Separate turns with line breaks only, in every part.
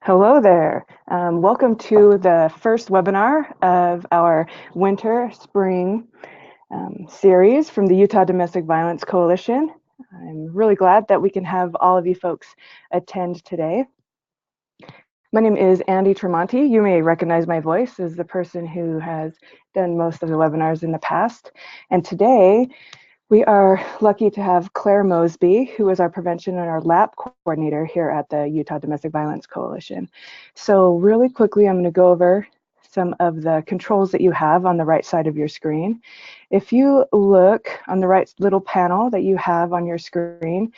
Hello there. Welcome to the first webinar of our winter-spring series from the Utah Domestic Violence Coalition. I'm really glad that we can have all of you folks attend today. My name is Andi Tremonte. You may recognize my voice as the person who has done most of the webinars in the past. And today, we are lucky to have Claire Mosby, who is our prevention and our LAP coordinator here at the Utah Domestic Violence Coalition. So really quickly, I'm going to go over some of the controls that you have on the right side of your screen. If you look on the right little panel that you have on your screen,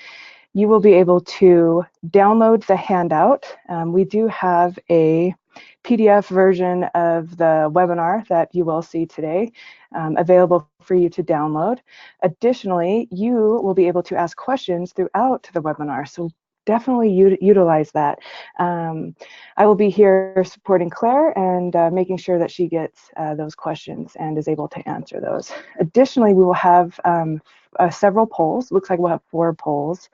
you will be able to download the handout. We do have a PDF version of the webinar that you will see today available for you to download. Additionally, you will be able to ask questions throughout the webinar, so definitely utilize that. I will be here supporting Claire and making sure that she gets those questions and is able to answer those. Additionally, we will have several polls. Looks like we'll have 4 polls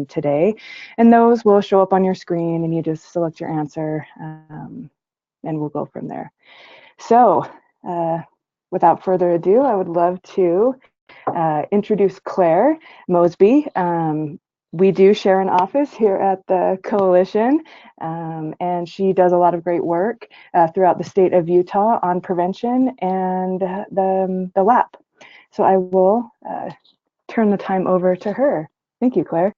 today, and those will show up on your screen and you just select your answer and we'll go from there. So without further ado, I would love to introduce Claire Mosby. We do share an office here at the Coalition, and she does a lot of great work throughout the state of Utah on prevention and the LAP. So I will turn the time over to her. Thank you, Claire.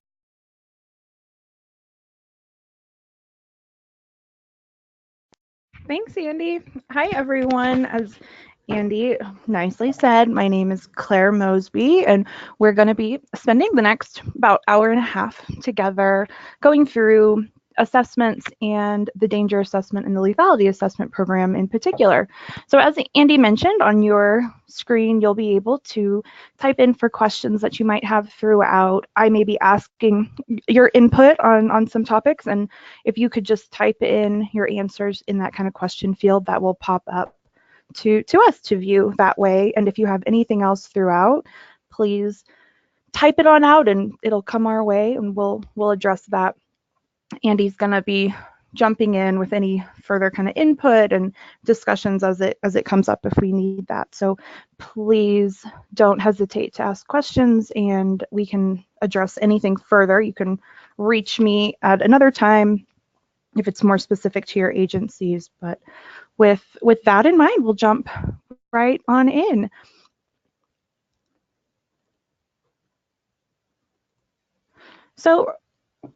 Thanks, Andi. Hi, everyone. As Andi nicely said, my name is Claire Mosby, and we're going to be spending the next about hour and a half together going through assessments and the danger assessment and the lethality assessment program in particular. So as Andi mentioned, on your screen, you'll be able to type in for questions that you might have throughout. I may be asking your input on some topics, and if you could just type in your answers in that kind of question field, that will pop up to us to view that way. And if you have anything else throughout, please type it on out and it'll come our way and we'll address that. Andi's going to be jumping in with any further kind of input and discussions as it comes up if we need that. So please don't hesitate to ask questions and we can address anything further. You can reach me at another time if it's more specific to your agencies. But with that in mind, we'll jump right on in. So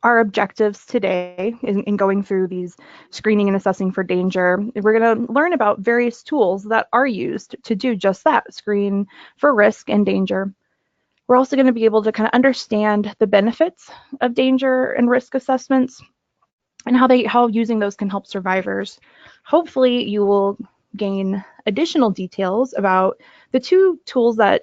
our objectives today in going through these screening and assessing for danger, we're going to learn about various tools that are used to do just that, screen for risk and danger. We're also going to be able to kind of understand the benefits of danger and risk assessments and how using those can help survivors. Hopefully you will gain additional details about the 2 tools that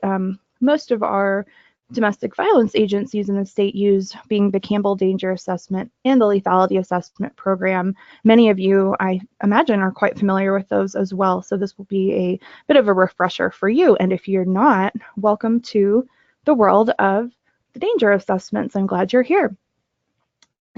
most of our domestic violence agencies in the state use, being the Campbell Danger Assessment and the Lethality Assessment Program. Many of you, I imagine, are quite familiar with those as well, so this will be a bit of a refresher for you. And if you're not, welcome to the world of the danger assessments. I'm glad you're here.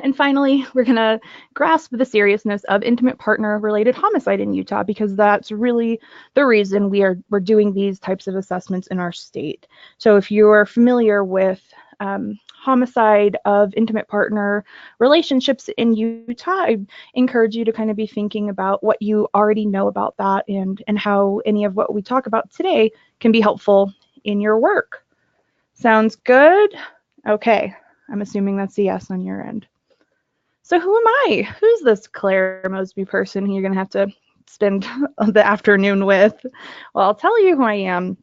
And finally, we're going to grasp the seriousness of intimate partner-related homicide in Utah, because that's really the reason we're doing these types of assessments in our state. So if you're familiar with homicide of intimate partner relationships in Utah, I encourage you to kind of be thinking about what you already know about that and how any of what we talk about today can be helpful in your work. Sounds good? Okay, I'm assuming that's a yes on your end. So who am I? Who's this Claire Mosby person who you're going to have to spend the afternoon with? Well, I'll tell you who I am.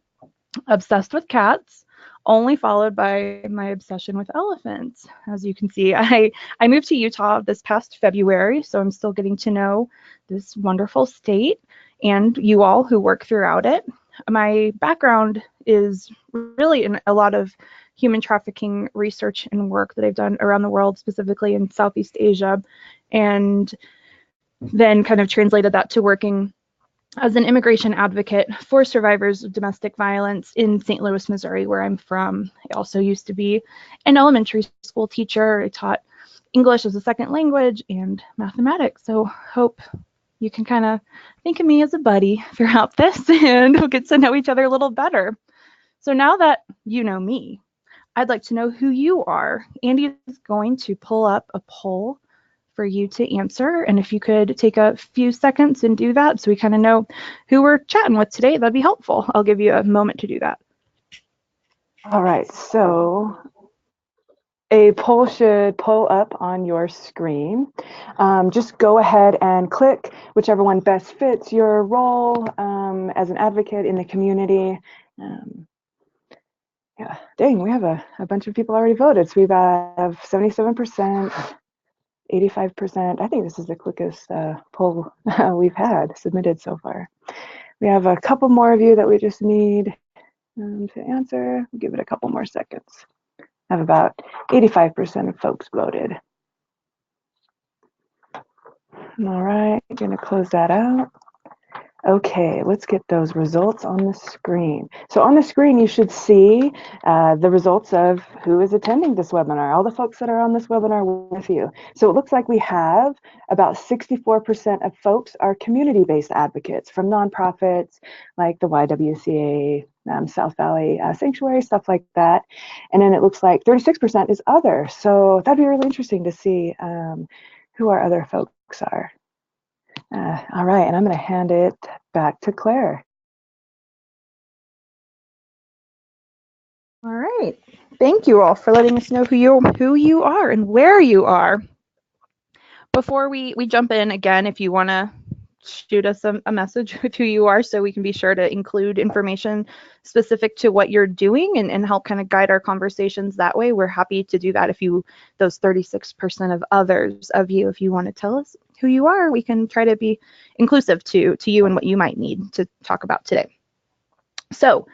Obsessed with cats, only followed by my obsession with elephants. As you can see, I moved to Utah this past February, so I'm still getting to know this wonderful state and you all who work throughout it. My background is really in a lot of human trafficking research and work that I've done around the world, specifically in Southeast Asia, and then kind of translated that to working as an immigration advocate for survivors of domestic violence in St. Louis, Missouri, where I'm from. I also used to be an elementary school teacher. I taught English as a second language and mathematics. So hope you can kind of think of me as a buddy throughout this and we'll get to know each other a little better. So now that you know me, I'd like to know who you are. Andi is going to pull up a poll for you to answer. And if you could take a few seconds and do that so we kind of know who we're chatting with today, that'd be helpful. I'll give you a moment to do that.
All right, so a poll should pull up on your screen. Just go ahead and click whichever one best fits your role as an advocate in the community. Yeah, dang, we have a bunch of people already voted. So we have 77%, 85%. I think this is the quickest poll we've had submitted so far. We have a couple more of you that we just need to answer. We'll give it a couple more seconds. I have about 85% of folks voted. All right, gonna close that out. Okay, let's get those results on the screen. So on the screen, you should see the results of who is attending this webinar, all the folks that are on this webinar with you. So it looks like we have about 64% of folks are community-based advocates from nonprofits like the YWCA, South Valley Sanctuary, stuff like that. And then it looks like 36% is other. So that'd be really interesting to see who our other folks are. All right, and I'm going to hand it back to Claire.
All right. Thank you all for letting us know who you are and where you are. Before we jump in, again, if you want to shoot us a message with who you are so we can be sure to include information specific to what you're doing and help kind of guide our conversations that way, we're happy to do that. If you, those 36% of others of you, if you want to tell us who you are, we can try to be inclusive to you and what you might need to talk about today. So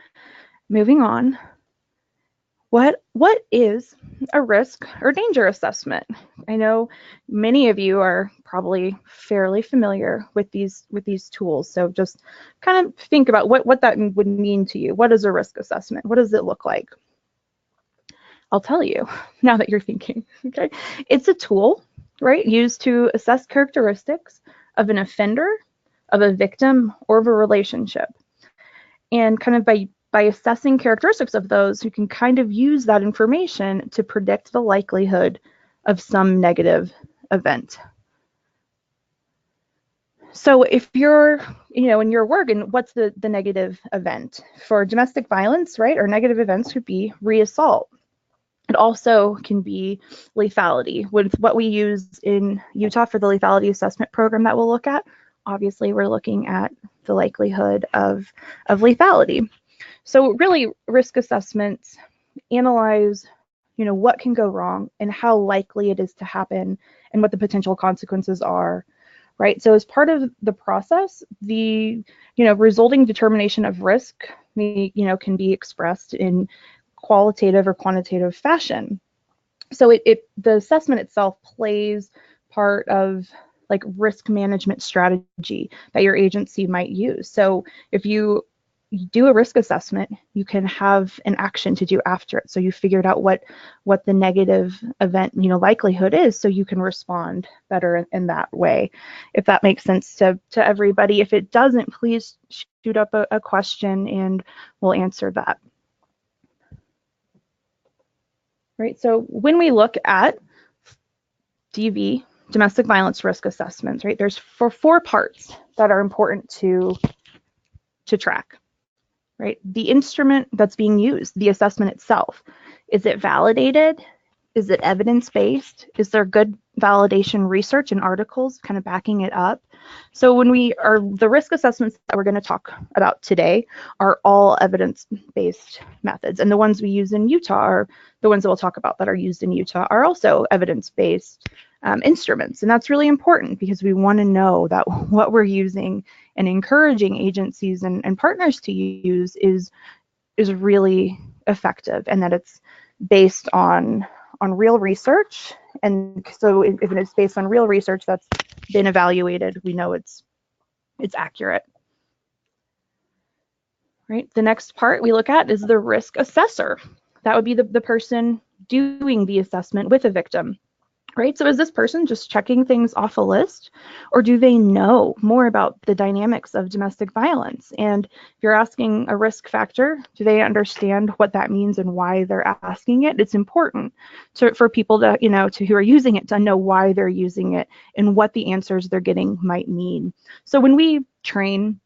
moving on, what is a risk or danger assessment? I know many of you are probably fairly familiar with these tools. So just kind of think about what that would mean to you. What is a risk assessment? What does it look like? I'll tell you now that you're thinking, okay? It's a tool, right, used to assess characteristics of an offender, of a victim, or of a relationship. And kind of by assessing characteristics of those, you can kind of use that information to predict the likelihood of some negative event. So if you're, in your work, and what's the negative event? For domestic violence, right, or negative events could be reassault. It also can be lethality. With what we use in Utah for the Lethality Assessment Program that we'll look at, obviously we're looking at the likelihood of lethality. So really, risk assessments analyze, what can go wrong and how likely it is to happen and what the potential consequences are, right? So as part of the process, the, resulting determination of risk, can be expressed in qualitative or quantitative fashion. So the assessment itself plays part of like risk management strategy that your agency might use. So if you do a risk assessment, you can have an action to do after it. So you figured out what the negative event, likelihood is, so you can respond better in that way. If that makes sense to everybody. If it doesn't, please shoot up a question and we'll answer that. Right. So when we look at DV, domestic violence risk assessments, right, there's four parts that are important to track. Right? The instrument that's being used, the assessment itself, is it validated? Is it evidence-based? Is there good validation research and articles kind of backing it up? So when the risk assessments that we're going to talk about today are all evidence-based methods. And the ones we use in Utah are the ones that we'll talk about that are used in Utah are also evidence-based instruments. And that's really important because we want to know that what we're using and encouraging agencies and partners to use is really effective, and that it's based on real research. And so if it's based on real research that's been evaluated, we know it's accurate. Right. The next part we look at is the risk assessor. That would be the person doing the assessment with a victim right? So is this person just checking things off a list, or do they know more about the dynamics of domestic violence? And if you're asking a risk factor, do they understand what that means and why they're asking it? It's important for people to, who are using it, to know why they're using it and what the answers they're getting might mean. So when we train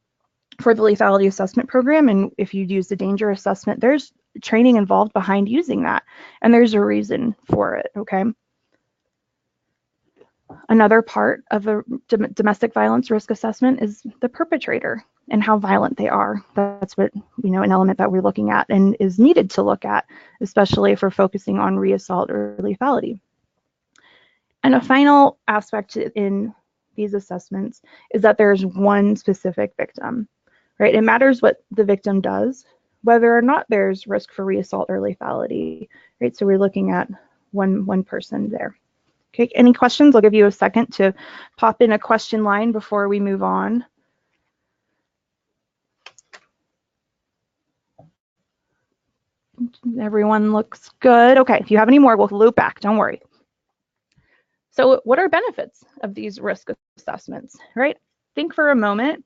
for the Lethality Assessment Program, and if you use the danger assessment, there's training involved behind using that, and there's a reason for it, okay? Another part of a domestic violence risk assessment is the perpetrator and how violent they are. That's what, an element that we're looking at and is needed to look at, especially if we're focusing on reassault or lethality. And a final aspect in these assessments is that there's one specific victim, right? It matters what the victim does, whether or not there's risk for reassault or lethality, right? So we're looking at one person there. Okay, any questions? I'll give you a second to pop in a question line before we move on. Everyone looks good. Okay, if you have any more, we'll loop back, don't worry. So what are benefits of these risk assessments, right? Think for a moment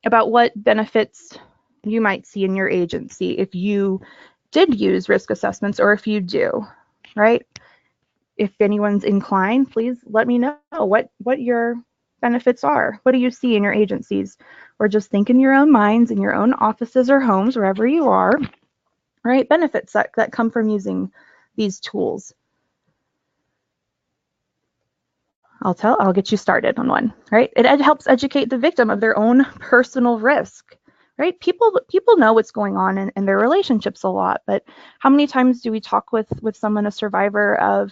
about what benefits you might see in your agency if you did use risk assessments, or if you do, right? If anyone's inclined, please let me know what your benefits are. What do you see in your agencies? Or just think in your own minds, in your own offices or homes, wherever you are, right? Benefits that come from using these tools. I'll get you started on one, right? It helps educate the victim of their own personal risk, right? People know what's going on in their relationships a lot, but how many times do we talk with someone, a survivor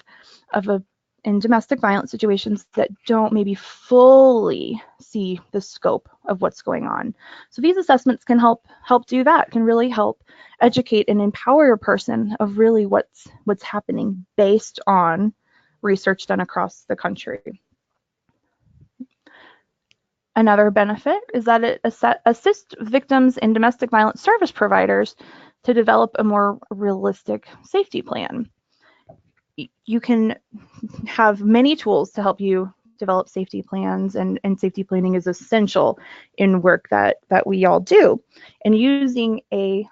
in domestic violence situations, that don't maybe fully see the scope of what's going on? So these assessments can help do that, can really help educate and empower a person of really what's happening based on research done across the country. Another benefit is that it assists victims and domestic violence service providers to develop a more realistic safety plan. You can have many tools to help you develop safety plans, and safety planning is essential in work that we all do. And using a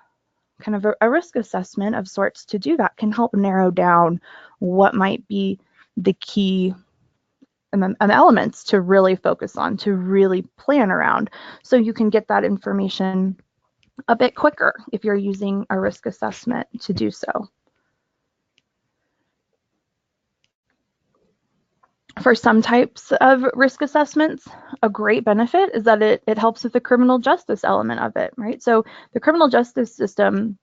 kind of a risk assessment of sorts to do that can help narrow down what might be the key elements to really focus on, to really plan around, so you can get that information a bit quicker if you're using a risk assessment to do so. For some types of risk assessments, a great benefit is that it helps with the criminal justice element of it, right? So the criminal justice system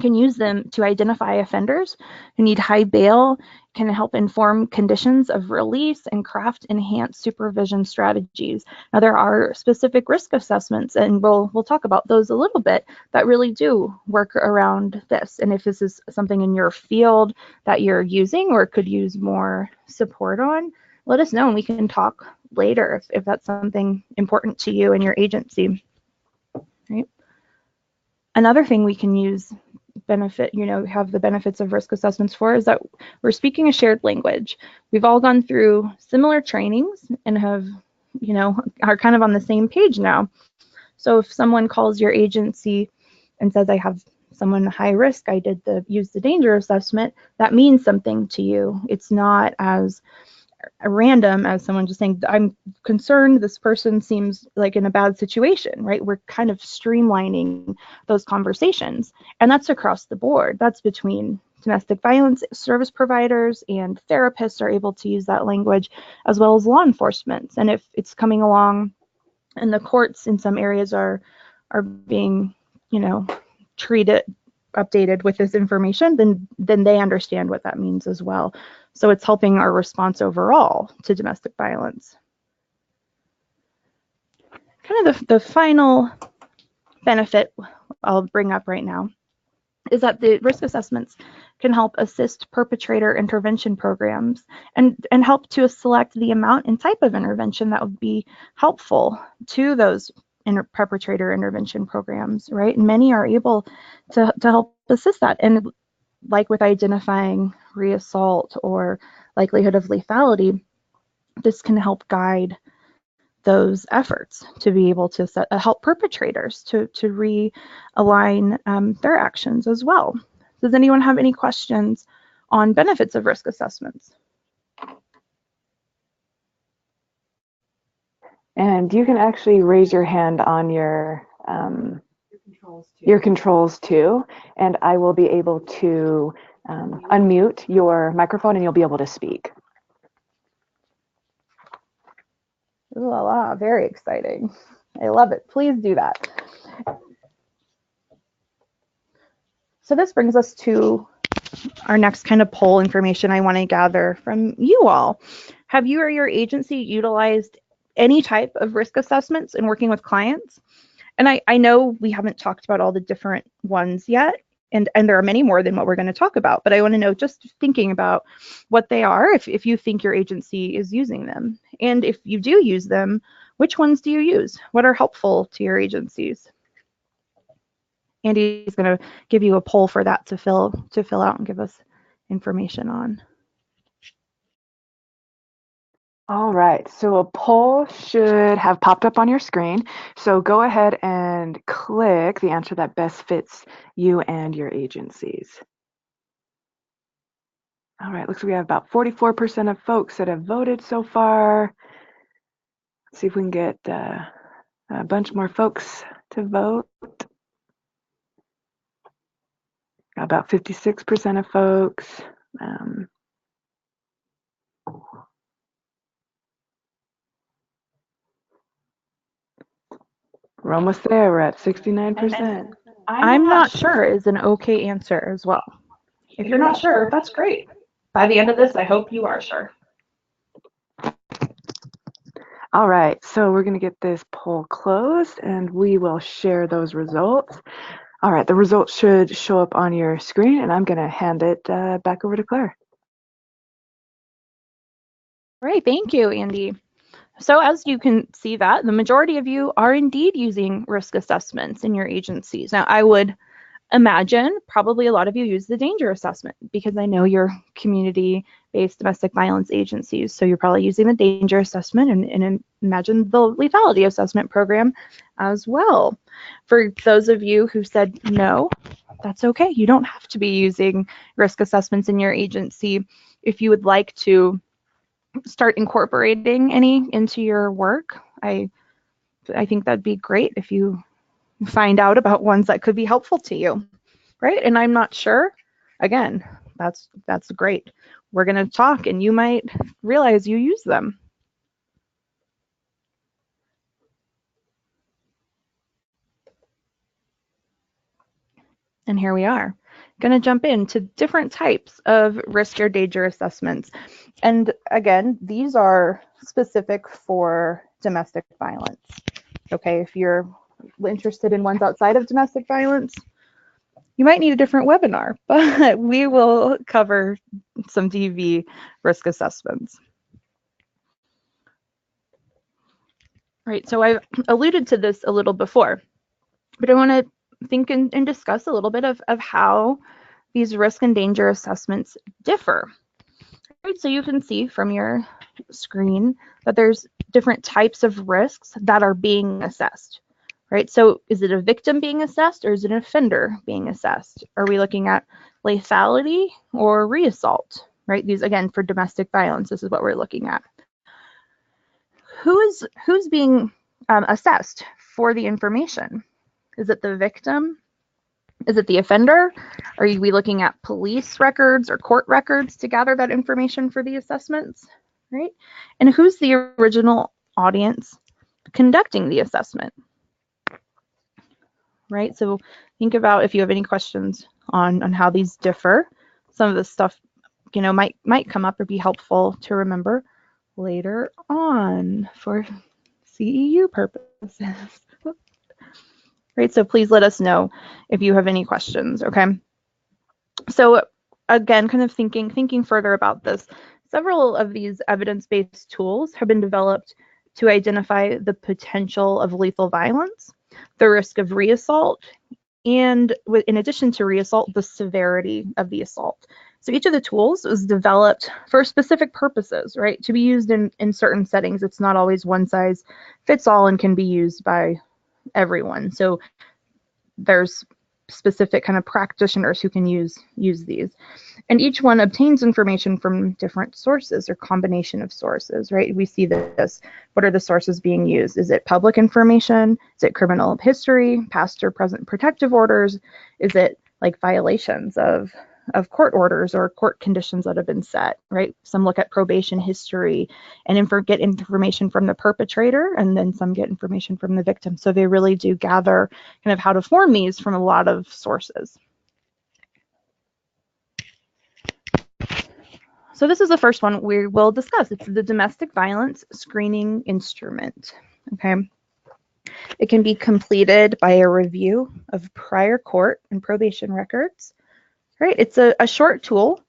can use them to identify offenders who need high bail, can help inform conditions of release, and craft enhanced supervision strategies. Now, there are specific risk assessments, and we'll talk about those a little bit, that really do work around this. And if this is something in your field that you're using or could use more support on, let us know and we can talk later if that's something important to you and your agency. Right? Another thing we can use have the benefits of risk assessments for is that we're speaking a shared language. We've all gone through similar trainings and are kind of on the same page now. So if someone calls your agency and says, I have someone high risk, I use the danger assessment, that means something to you. It's not as random as someone just saying, I'm concerned this person seems like in a bad situation, right? We're kind of streamlining those conversations, and that's across the board. That's between domestic violence service providers, and therapists are able to use that language, as well as law enforcement. And if it's coming along and the courts in some areas are being, updated with this information, then they understand what that means as well. So it's helping our response overall to domestic violence. Kind of the final benefit I'll bring up right now is that the risk assessments can help assist perpetrator intervention programs and help to select the amount and type of intervention that would be helpful to those perpetrator intervention programs, right? And many are able to help assist that. And like with identifying reassault or likelihood of lethality, this can help guide those efforts to be able to help perpetrators to realign their actions as well. Does anyone have any questions on benefits of risk assessments?
And you can actually raise your hand on your controls too, and I will be able to unmute your microphone and you'll be able to speak.
Ooh la la, very exciting. I love it. Please do that. So this brings us to our next kind of poll information I want to gather from you all. Have you or your agency utilized any type of risk assessments in working with clients? And I know we haven't talked about all the different ones yet, and there are many more than what we're going to talk about, but I want to know, just thinking about what they are, if you think your agency is using them. And if you do use them, which ones do you use? What are helpful to your agencies? Andi is going to give you a poll for that to fill out and give us information on.
All right, so a poll should have popped up on your screen. So go ahead and click the answer that best fits you and your agencies. All right, looks like we have about 44% of folks that have voted so far. Let's see if we can get a bunch more folks to vote. About 56% of folks. We're almost there. We're at 69%.
I'm not sure is an okay answer as well. If you're not sure, that's great. By the end of this, I hope you are sure.
All right, so we're going to get this poll closed and we will share those results. All right, the results should show up on your screen and I'm going to hand it back over to Claire.
Great, thank you, Andi. So as you can see that, the majority of you are indeed using risk assessments in your agencies. Now, I would imagine probably a lot of you use the danger assessment because I know you're community-based domestic violence agencies. So you're probably using the danger assessment and imagine the lethality assessment program as well. For those of you who said no, that's okay. You don't have to be using risk assessments in your agency. If you would like to start incorporating any into your work, I think that'd be great if you find out about ones that could be helpful to you, right? And I'm not sure, again, that's great. We're going to talk and you might realize you use them. And here we are, going to jump into different types of risk or danger assessments. And again, these are specific for domestic violence. Okay, if you're interested in ones outside of domestic violence, you might need a different webinar, but we will cover some DV risk assessments. Right, so I've alluded to this a little before, but I want to think and discuss a little bit of how these risk and danger assessments differ. Right, so you can see from your screen that there's different types of risks that are being assessed. Right, so is it a victim being assessed or is it an offender being assessed? Are we looking at lethality or reassault? Right, these again for domestic violence, this is what we're looking at. Who's being assessed for the information? Is it the victim? Is it the offender? Are we looking at police records or court records to gather that information for the assessments? Right, and who's the original audience conducting the assessment? Right, so think about if you have any questions on how these differ. Some of this stuff, you know, might come up or be helpful to remember later on for CEU purposes. Right, so please let us know if you have any questions, okay? So again, kind of thinking further about this, several of these evidence-based tools have been developed to identify the potential of lethal violence, the risk of reassault, and in addition to reassault, the severity of the assault. So each of the tools was developed for specific purposes, right? To be used in certain settings. It's not always one size fits all and can be used by everyone. So there's specific kind of practitioners who can use these. And each one obtains information from different sources or combination of sources, right? We see this. What are the sources being used? Is it public information? Is it criminal history, past or present protective orders? Is it like violations of court orders or court conditions that have been set, right? Some look at probation history and get information from the perpetrator, and then some get information from the victim. So they really do gather kind of how to form these from a lot of sources. So this is the first one we will discuss. It's the domestic violence screening instrument, okay? It can be completed by a review of prior court and probation records, right? It's a short tool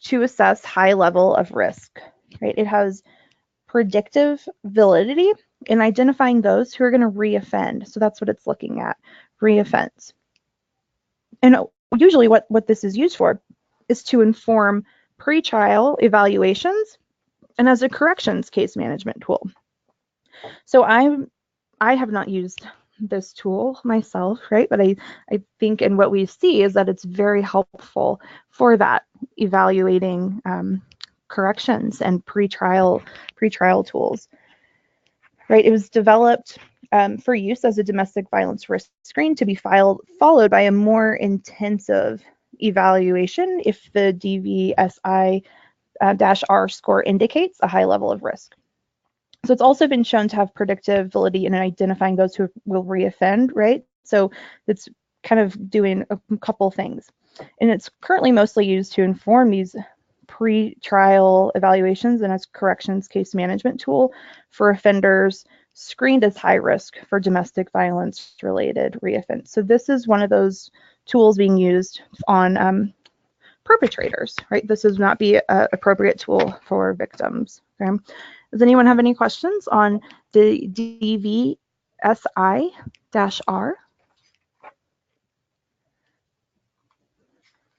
to assess high level of risk, right? It has predictive validity in identifying those who are going to reoffend. So that's what it's looking at, reoffense. And usually what this is used for is to inform pre-trial evaluations and as a corrections case management tool. So I have not used this tool myself, right? But I think, and what we see is that it's very helpful for that, evaluating corrections and pre-trial tools, right? It was developed for use as a domestic violence risk screen to be followed by a more intensive evaluation if the DVSI-R score indicates a high level of risk. So it's also been shown to have predictive validity in identifying those who will reoffend, right? So it's kind of doing a couple things. And it's currently mostly used to inform these pre-trial evaluations and as corrections case management tool for offenders screened as high risk for domestic violence related reoffense. So this is one of those tools being used on perpetrators, right? This would not be an appropriate tool for victims, okay? Does anyone have any questions on the DVSI-R?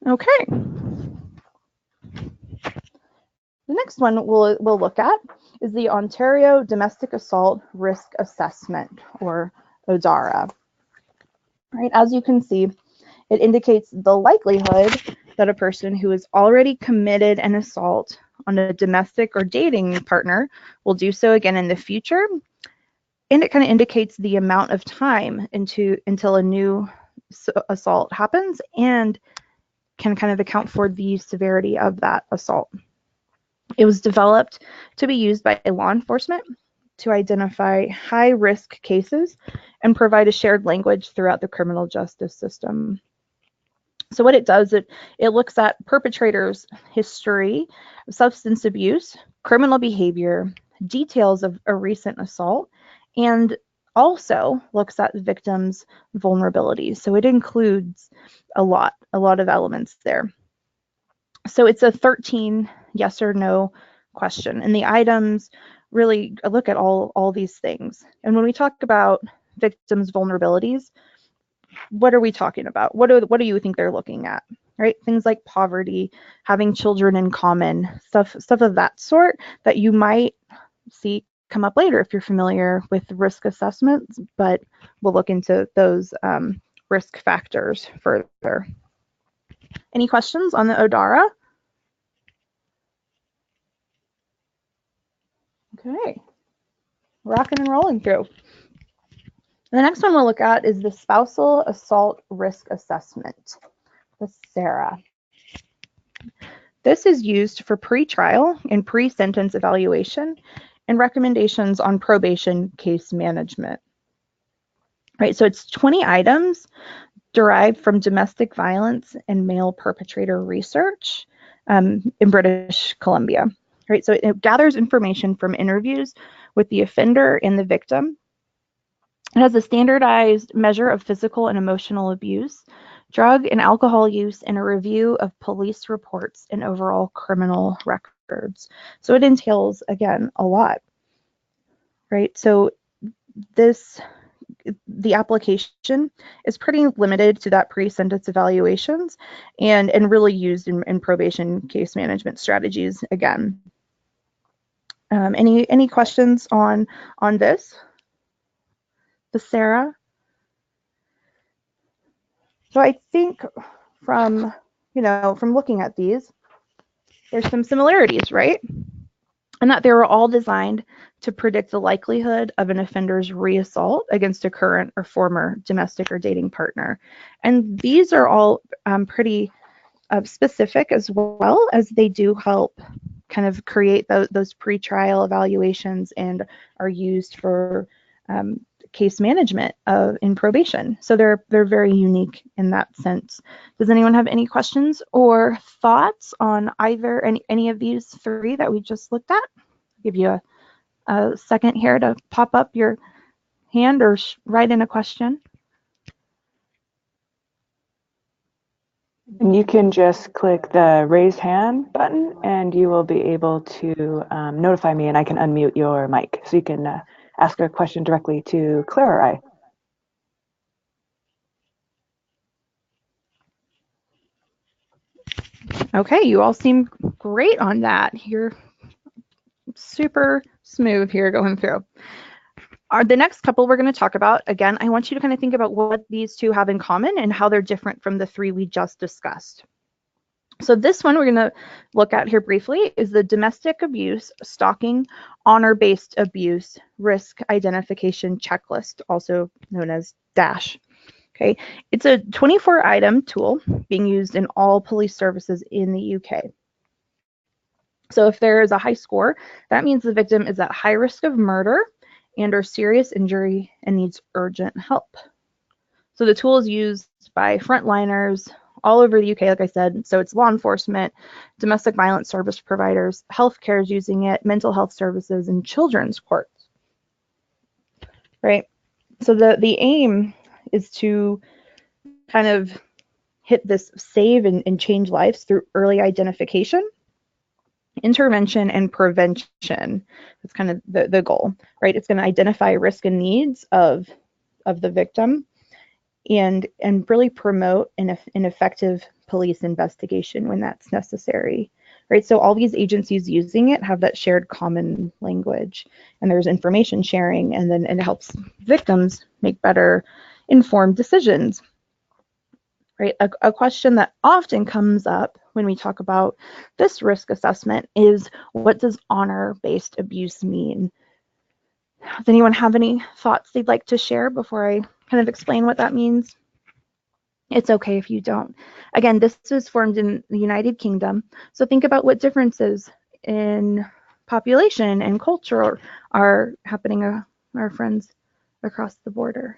Okay. The next one we'll look at is the Ontario Domestic Assault Risk Assessment, or ODARA. Right, as you can see, it indicates the likelihood that a person who has already committed an assault on a domestic or dating partner will do so again in the future. And it kind of indicates the amount of time until a new assault happens and can kind of account for the severity of that assault. It was developed to be used by law enforcement to identify high-risk cases and provide a shared language throughout the criminal justice system. So what it does, it looks at perpetrators' history, substance abuse, criminal behavior, details of a recent assault, and also looks at the victim's vulnerabilities. So it includes a lot of elements there. So it's a 13 yes or no question, and the items really look at all these things. And when we talk about victims' vulnerabilities, what are we talking about? What do you think they're looking at? Right? Things like poverty, having children in common, stuff of that sort that you might see come up later if you're familiar with risk assessments, but we'll look into those risk factors further. Any questions on the ODARA? Okay, rocking and rolling through. The next one we'll look at is the Spousal Assault Risk Assessment, the SARA. This is used for pre-trial and pre-sentence evaluation and recommendations on probation case management. Right, so it's 20 items derived from domestic violence and male perpetrator research in British Columbia. Right, so it gathers information from interviews with the offender and the victim. It has a standardized measure of physical and emotional abuse, drug and alcohol use, and a review of police reports and overall criminal records. So it entails, again, a lot, right? So this the application is pretty limited to that pre-sentence evaluations and really used in probation case management strategies again. Any questions on this? Sarah? So I think from looking at these, there's some similarities, right? And that they were all designed to predict the likelihood of an offender's reassault against a current or former domestic or dating partner. And these are all pretty specific, as well as they do help kind of create those pre-trial evaluations and are used for case management in probation. So they're very unique in that sense. Does anyone have any questions or thoughts on either any of these three that we just looked at? I'll give you a second here to pop up your hand or write in a question.
And you can just click the raise hand button and you will be able to notify me and I can unmute your mic. So you can ask a question directly to Claire or I.
Okay, you all seem great on that. You're super smooth here going through. The next couple we're going to talk about, again, I want you to kind of think about what these two have in common and how they're different from the three we just discussed. So this one we're going to look at here briefly is the domestic abuse, stalking, honor-based abuse, risk identification checklist, also known as DASH. Okay, it's a 24-item tool being used in all police services in the UK. So if there is a high score, that means the victim is at high risk of murder and or serious injury and needs urgent help. So the tool is used by frontliners all over the UK, like I said. So it's law enforcement, domestic violence service providers, healthcare is using it, mental health services, and children's courts. Right? So the aim is to kind of hit this save and change lives through early identification, intervention, and prevention. That's kind of the goal, right? It's going to identify risk and needs of the victim and really promote an effective police investigation when that's necessary, right? So all these agencies using it have that shared common language, and there's information sharing, and then it helps victims make better informed decisions, right? A question that often comes up when we talk about this risk assessment is, what does honor-based abuse mean? Does anyone have any thoughts they'd like to share before I kind of explain what that means? It's okay if you don't. Again, this was formed in the United Kingdom, so think about what differences in population and culture are happening our friends across the border.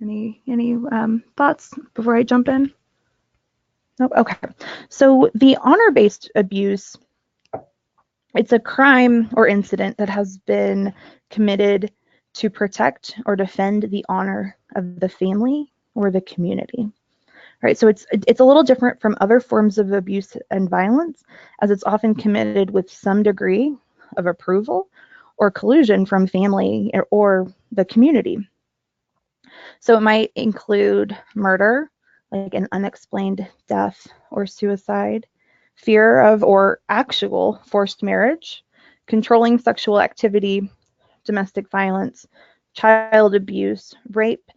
Any thoughts before I jump in? Nope. Okay. So the honor-based abuse, it's a crime or incident that has been committed to protect or defend the honor of the family or the community. Right. So it's a little different from other forms of abuse and violence, as it's often committed with some degree of approval or collusion from family or the community. So it might include murder, like an unexplained death or suicide, fear of or actual forced marriage, controlling sexual activity, domestic violence, child abuse, rape,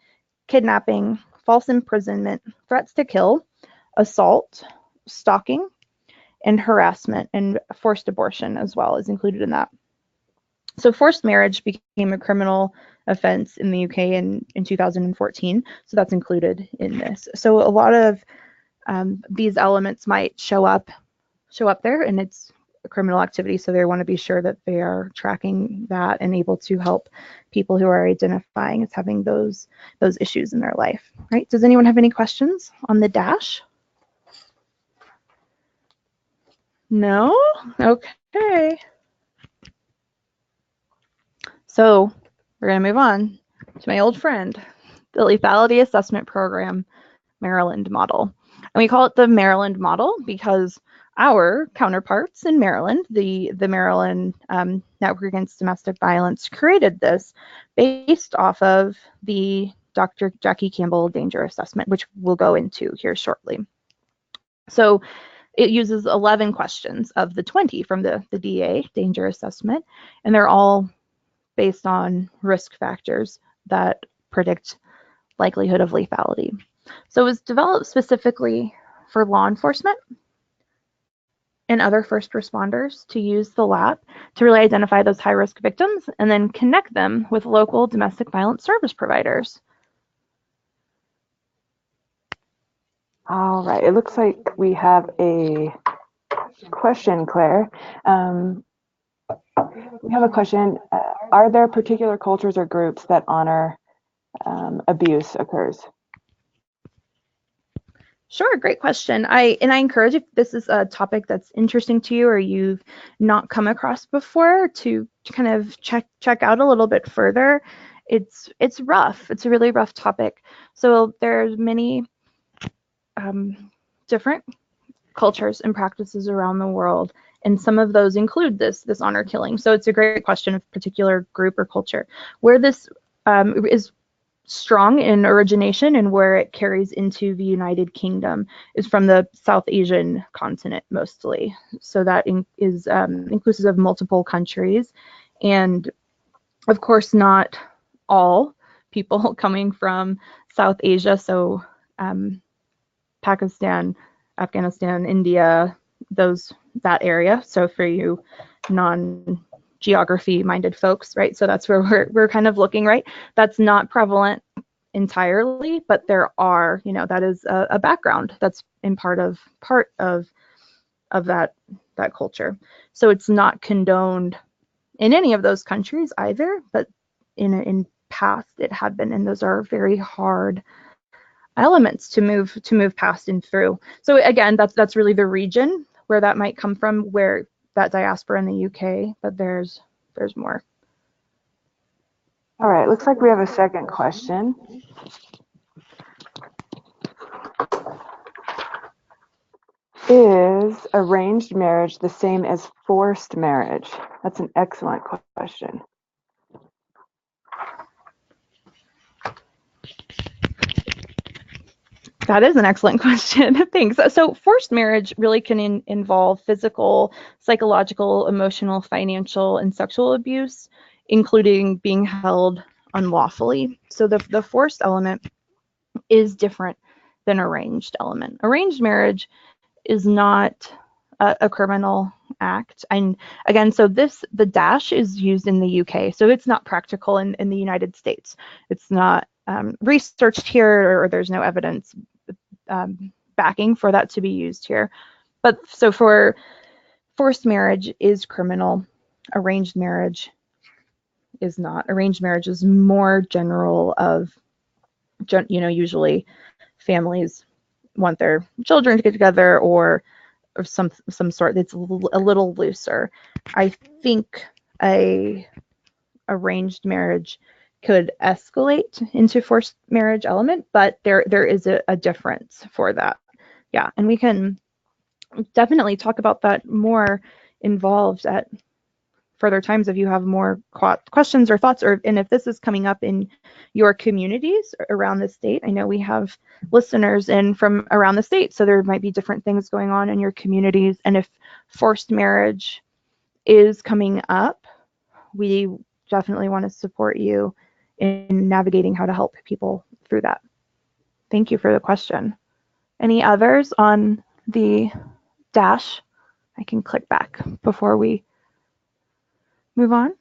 kidnapping, false imprisonment, threats to kill, assault, stalking, and harassment, and forced abortion as well is included in that. So forced marriage became a criminal offense in the UK in 2014, so that's included in this. So a lot of these elements might show up there, and it's a criminal activity, so they want to be sure that they are tracking that and able to help people who are identifying as having those issues in their life. Right? Does anyone have any questions on the DASH? No? Okay. So we're going to move on to my old friend, the Lethality Assessment Program, Maryland model. And we call it the Maryland model because our counterparts in Maryland, the Maryland Network Against Domestic Violence, created this based off of the Dr. Jackie Campbell Danger Assessment, which we'll go into here shortly. So it uses 11 questions of the 20 from the DA Danger Assessment, and they're all based on risk factors that predict likelihood of lethality. So it was developed specifically for law enforcement and other first responders to use the LAP to really identify those high-risk victims and then connect them with local domestic violence service providers.
All right, it looks like we have a question, Claire. We have a question. Are there particular cultures or groups that honor abuse occurs?
Sure, great question. I encourage, if this is a topic that's interesting to you or you've not come across before, to kind of check out a little bit further. It's rough. It's a really rough topic. So there's many different cultures and practices around the world, and some of those include this honor killing. So it's a great question of particular group or culture. Where this is strong in origination and where it carries into the United Kingdom is from the South Asian continent mostly. So that is inclusive of multiple countries, and of course not all people coming from South Asia. So Pakistan, Afghanistan, India, that area. So for you non-geography minded folks, right? So that's where we're kind of looking, right? That's not prevalent entirely, but there are, that is a background that's in part of that culture. So it's not condoned in any of those countries either, but in past it had been, and those are very hard elements to move past and through. So again, that's really the region where that might come from, where that diaspora in the UK, but there's more.
All right, looks like we have a second question. Is arranged marriage the same as forced marriage? That's an excellent question.
That is an excellent question. Thanks. So forced marriage really can involve physical, psychological, emotional, financial, and sexual abuse, including being held unlawfully. So the forced element is different than arranged element. Arranged marriage is not a criminal act. And again, so the dash is used in the UK, so it's not practical in the United States. It's not researched here, or there's no evidence backing for that to be used here. But so for forced marriage is criminal, arranged marriage is not. Arranged marriage is more general of, usually families want their children to get together or some sort that's a little looser. I think a arranged marriage could escalate into forced marriage element, but there is a difference for that. Yeah, and we can definitely talk about that more involved at further times if you have more questions or thoughts, and if this is coming up in your communities around the state. I know we have listeners in from around the state, so there might be different things going on in your communities, and if forced marriage is coming up, we definitely want to support you in navigating how to help people through that. Thank you for the question. Any others on the dash? I can click back before we move on.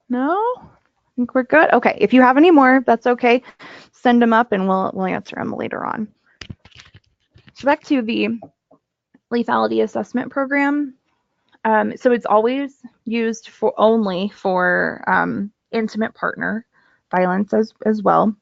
No? I think we're good. Okay, if you have any more, that's okay. Send them up and we'll answer them later on. So back to the Lethality Assessment Program. So it's always used only for intimate partner violence as well.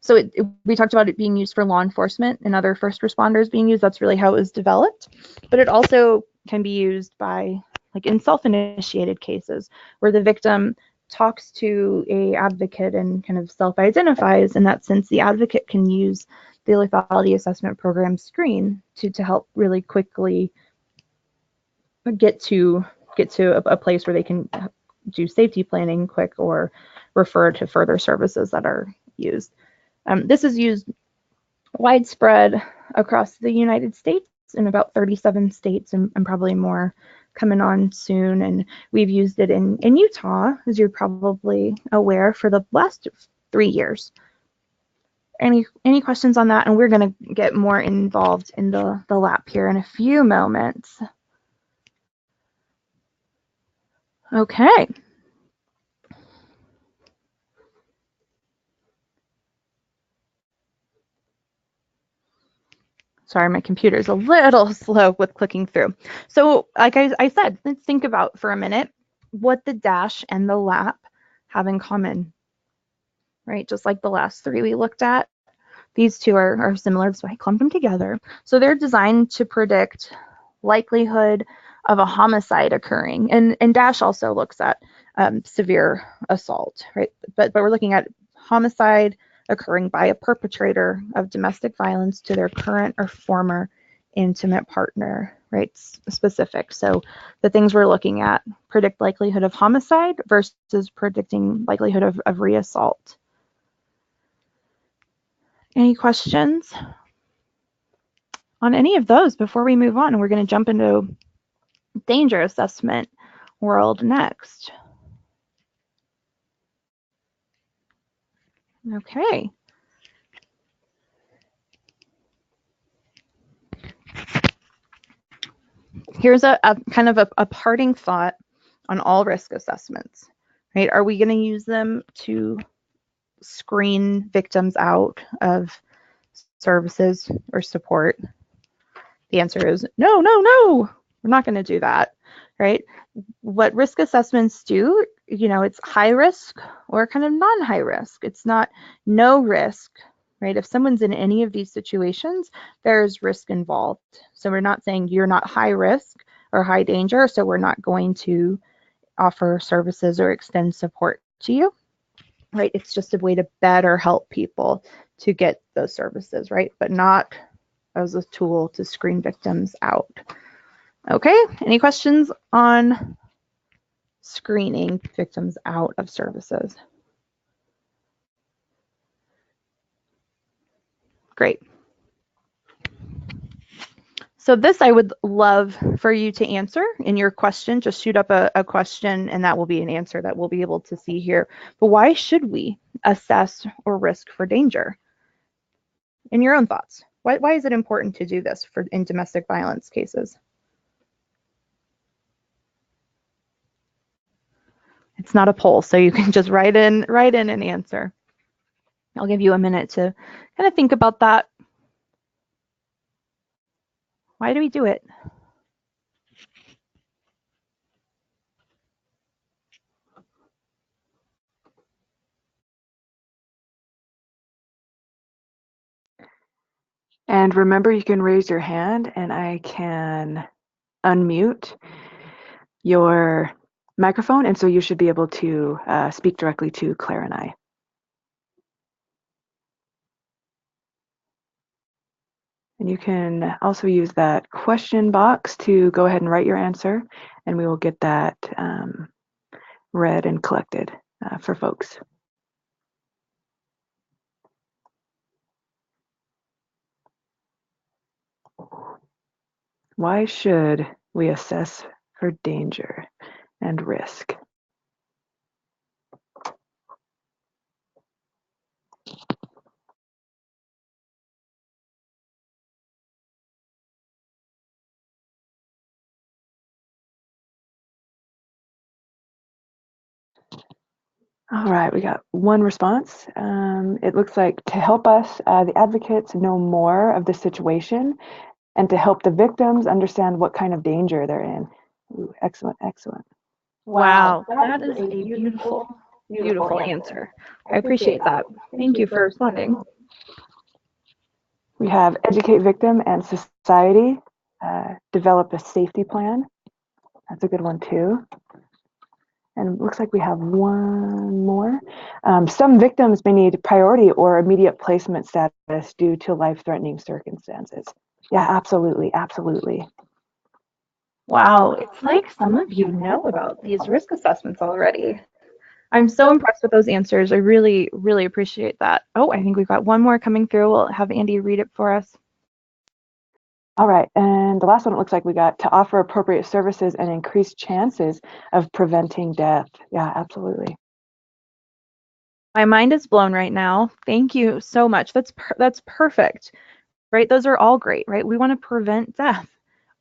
So we talked about it being used for law enforcement and other first responders being used. That's really how it was developed. But it also can be used by like in self-initiated cases where the victim talks to a advocate and kind of self-identifies. In that sense, the advocate can use the Lethality Assessment Program screen to help really quickly get to a place where they can do safety planning quick or refer to further services that are used. This is used widespread across the United States in about 37 states and probably more coming on soon. And we've used it in Utah, as you're probably aware, for the last 3 years. Any questions on that? And we're going to get more involved in the lab here in a few moments. Okay. Sorry, my computer is a little slow with clicking through. So like I said, let's think about for a minute what the dash and the lap have in common, right? Just like the last 3 we looked at, these two are similar, so I clumped them together. So they're designed to predict likelihood of a homicide occurring. And dash also looks at severe assault, right? But we're looking at homicide occurring by a perpetrator of domestic violence to their current or former intimate partner, right? Specific. So the things we're looking at predict likelihood of homicide versus predicting likelihood of reassault. Any questions on any of those before we move on? We're going to jump into danger assessment world next. Okay. Here's a kind of a parting thought on all risk assessments, right? Are we going to use them to screen victims out of services or support? The answer is no, no, no. We're not going to do that, right? What risk assessments do, it's high risk or kind of non-high risk. It's not no risk, right? If someone's in any of these situations, there's risk involved. So we're not saying you're not high risk or high danger, so we're not going to offer services or extend support to you, right? It's just a way to better help people to get those services, right? But not as a tool to screen victims out. Okay, any questions on screening victims out of services? Great. So this I would love for you to answer in your question. Just shoot up a question and that will be an answer that we'll be able to see here. But why should we assess or risk for danger? In your own thoughts, why is it important to do this in domestic violence cases? It's not a poll, so you can just write in an answer. I'll give you a minute to kind of think about that. Why do we do it?
And remember, you can raise your hand and I can unmute your microphone. And so you should be able to speak directly to Claire and I. And you can also use that question box to go ahead and write your answer, and we will get that read and collected for folks. Why should we assess for danger and risk? All right, we got one response. It looks like to help us, the advocates, know more of the situation and to help the victims understand what kind of danger they're in. Ooh, excellent, excellent.
Wow, that is a beautiful, beautiful answer. I appreciate that. Thank you for responding.
We have educate victim and society, develop a safety plan. That's a good one too. And it looks like we have one more. Some victims may need priority or immediate placement status due to life-threatening circumstances. Yeah, absolutely, absolutely.
Wow, it's like some of you know about these risk assessments already. I'm so impressed with those answers. I really, really appreciate that. Oh, I think we've got one more coming through. We'll have Andi read it for us.
All right, and the last one, it looks like we got to offer appropriate services and increase chances of preventing death. Yeah, absolutely.
My mind is blown right now. Thank you so much. That's perfect, right? Those are all great, right? We want to prevent death.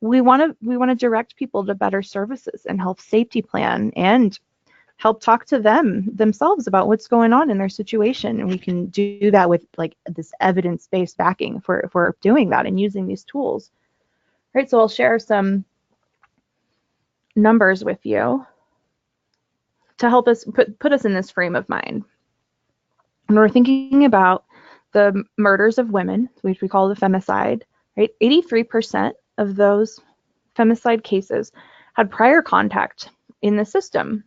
We want to direct people to better services and health safety plan and help talk to themselves about what's going on in their situation. And we can do that with like this evidence-based backing if we're doing that and using these tools. Right, so I'll share some numbers with you to help us put us in this frame of mind. And we're thinking about the murders of women, which we call the femicide, right? 83% of those femicide cases had prior contact in the system.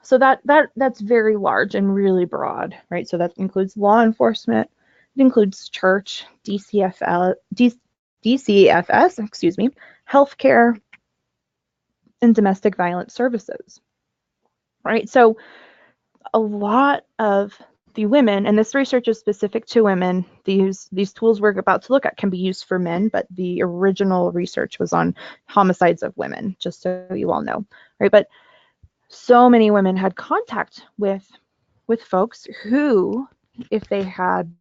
So that's very large and really broad, right? So that includes law enforcement, it includes church, DCFS, healthcare, and domestic violence services, right? So a lot of the women, and this research is specific to women, these tools we're about to look at can be used for men, but the original research was on homicides of women, just so you all know, right? But so many women had contact with folks who, if they had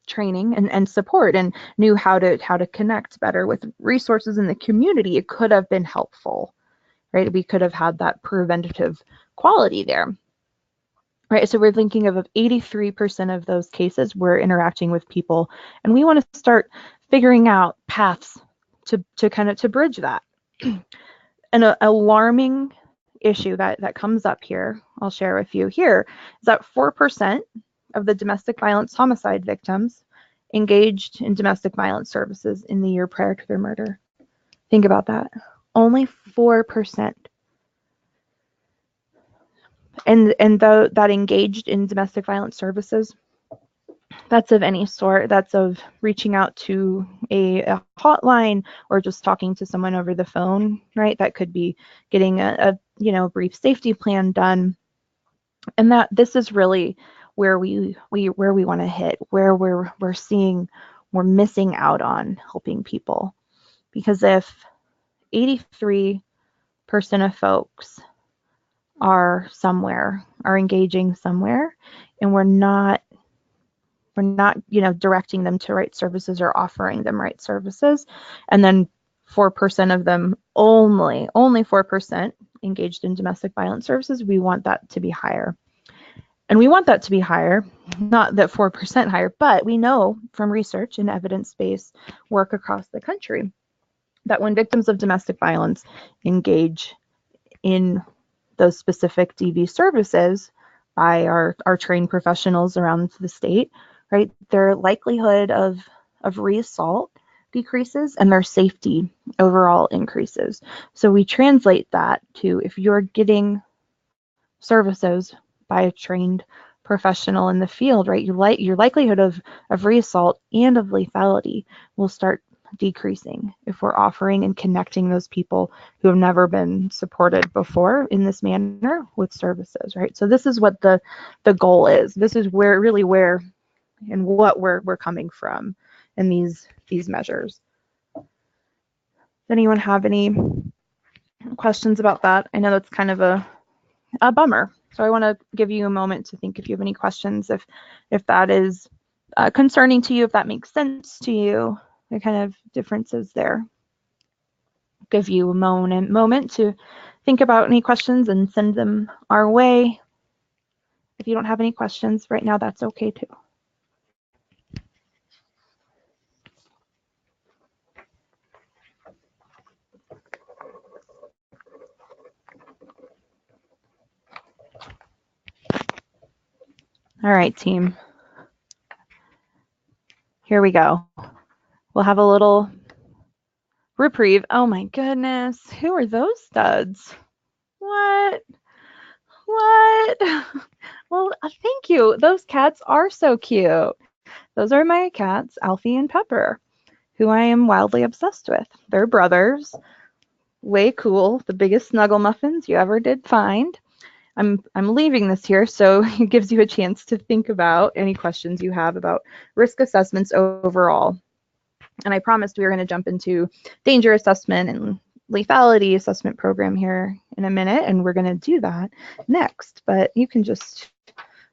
training and support and knew how to connect better with resources in the community, it could have been helpful, right? We could have had that preventative quality there. Right, so we're thinking of 83% of those cases we're interacting with people, and we want to start figuring out paths to kind of to bridge that. An alarming issue that comes up here, I'll share with you here, is that 4% of the domestic violence homicide victims engaged in domestic violence services in the year prior to their murder. Think about that. Only 4%. And though that engaged in domestic violence services, that's of any sort. That's of reaching out to a hotline or just talking to someone over the phone, right? That could be getting a brief safety plan done. And that this is really where we want to hit, where we're missing out on helping people. Because if 83% of folks are engaging somewhere, and we're not directing them to right services or offering them right services, and then 4% of them, only 4% engaged in domestic violence services, we want that to be higher. And we want that to be higher, not that 4% higher, but we know from research and evidence-based work across the country that when victims of domestic violence engage in those specific DV services by our trained professionals around the state, right, their likelihood of reassault decreases and their safety overall increases. So we translate that to, if you're getting services by a trained professional in the field, right, your likelihood of reassault and of lethality will start decreasing if we're offering and connecting those people who have never been supported before in this manner with services, right? So this is what the goal is. This is where and what we're coming from in these measures. Does anyone have any questions about that? I know that's kind of a bummer. So I want to give you a moment to think if you have any questions, if that is concerning to you, if that makes sense to you, the kind of differences there. Give you a moment to think about any questions and send them our way. If you don't have any questions right now, that's okay too. All right, team. Here we go. We'll have a little Reprieve. Oh my goodness. Who are those studs? What? What? Well, thank you. Those cats are so cute. Those are my cats, Alfie and Pepper, who I am wildly obsessed with. They're brothers. Way cool. The biggest snuggle muffins you ever did find. I'm leaving this here, so it gives you a chance to think about any questions you have about risk assessments overall. And I promised we were going to jump into danger assessment and lethality assessment program here in a minute, and we're going to do that next. But you can just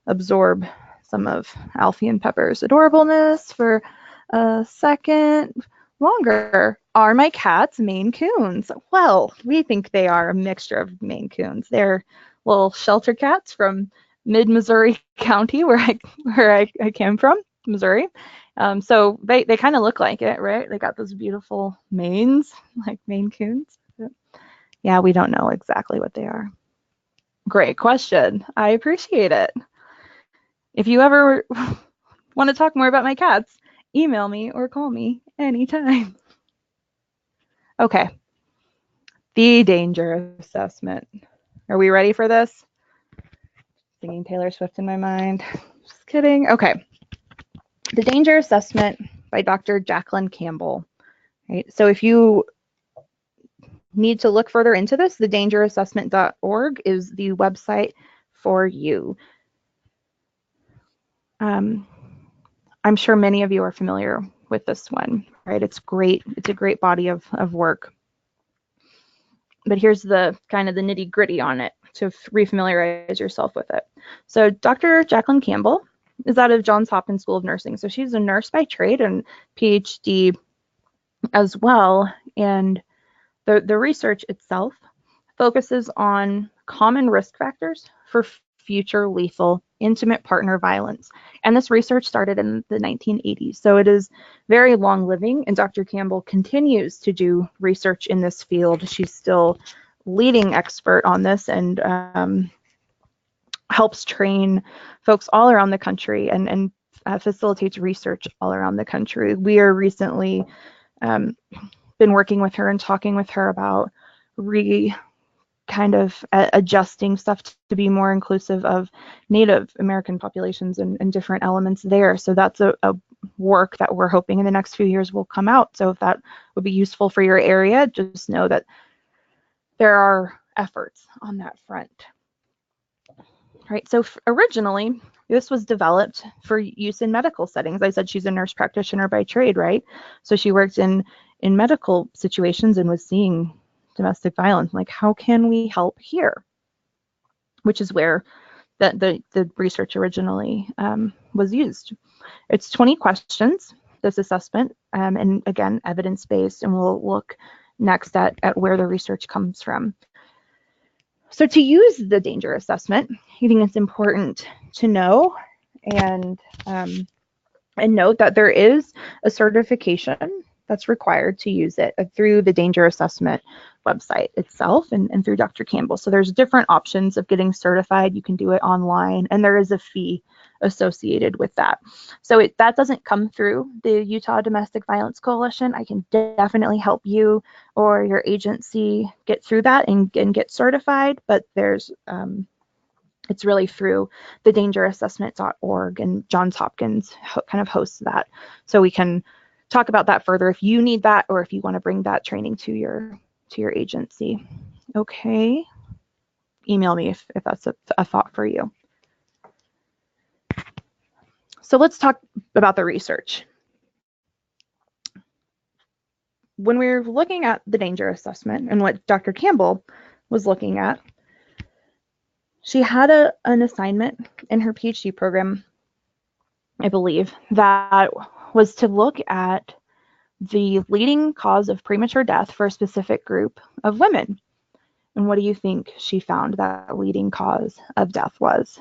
absorb some of Alfie and Pepper's adorableness for a second longer. Are my cats Maine Coons? Well, we think they are a mixture of Maine Coons. They're little shelter cats from mid-Missouri County, where I came from, Missouri. So they kind of look like it, right? They got those beautiful manes, like Maine Coons. Yeah, we don't know exactly what they are. Great question. I appreciate it. If you ever want to talk more about my cats, email me or call me anytime. Okay. The danger assessment. Are we ready for this? Singing Taylor Swift in my mind. Just kidding. Okay. The danger assessment by Dr. Jacqueline Campbell. Right. So if you need to look further into this, thedangerassessment.org is the website for you. I'm sure many of you are familiar with this one, right? It's great. It's a great body of work. But here's the kind of the nitty gritty on it to refamiliarize yourself with it. So Dr. Jacqueline Campbell is out of Johns Hopkins School of Nursing. So she's a nurse by trade and PhD as well. And the research itself focuses on common risk factors for future lethal intimate partner violence. And this research started in the 1980s. So it is very long living, and Dr. Campbell continues to do research in this field. She's still leading expert on this and helps train folks all around the country and facilitates research all around the country. We are recently been working with her and talking with her about kind of adjusting stuff to be more inclusive of Native American populations and different elements there. So that's a work that we're hoping in the next few years will come out. So if that would be useful for your area, just know that there are efforts on that front. Right. So originally, this was developed for use in medical settings. I said she's a nurse practitioner by trade, right? So she worked in medical situations and was seeing domestic violence. Like, how can we help here? Which is where the research originally was used. It's 20 questions, this assessment, and again, evidence-based, and we'll look next at where the research comes from. So to use the danger assessment, I think it's important to know and note that there is a certification that's required to use it through the danger assessment website itself and through Dr. Campbell. So there's different options of getting certified. You can do it online, and there is a fee associated with that. So that doesn't come through the Utah Domestic Violence Coalition. I can definitely help you or your agency get through that and get certified, but there's it's really through the thedangerassessment.org, and Johns Hopkins kind of hosts that. So we can talk about that further if you need that or if you want to bring that training to your agency. Okay. Email me if that's a thought for you. So let's talk about the research. When we're looking at the danger assessment and what Dr. Campbell was looking at, she had an assignment in her PhD program, I believe, that was to look at the leading cause of premature death for a specific group of women. And what do you think she found that leading cause of death was?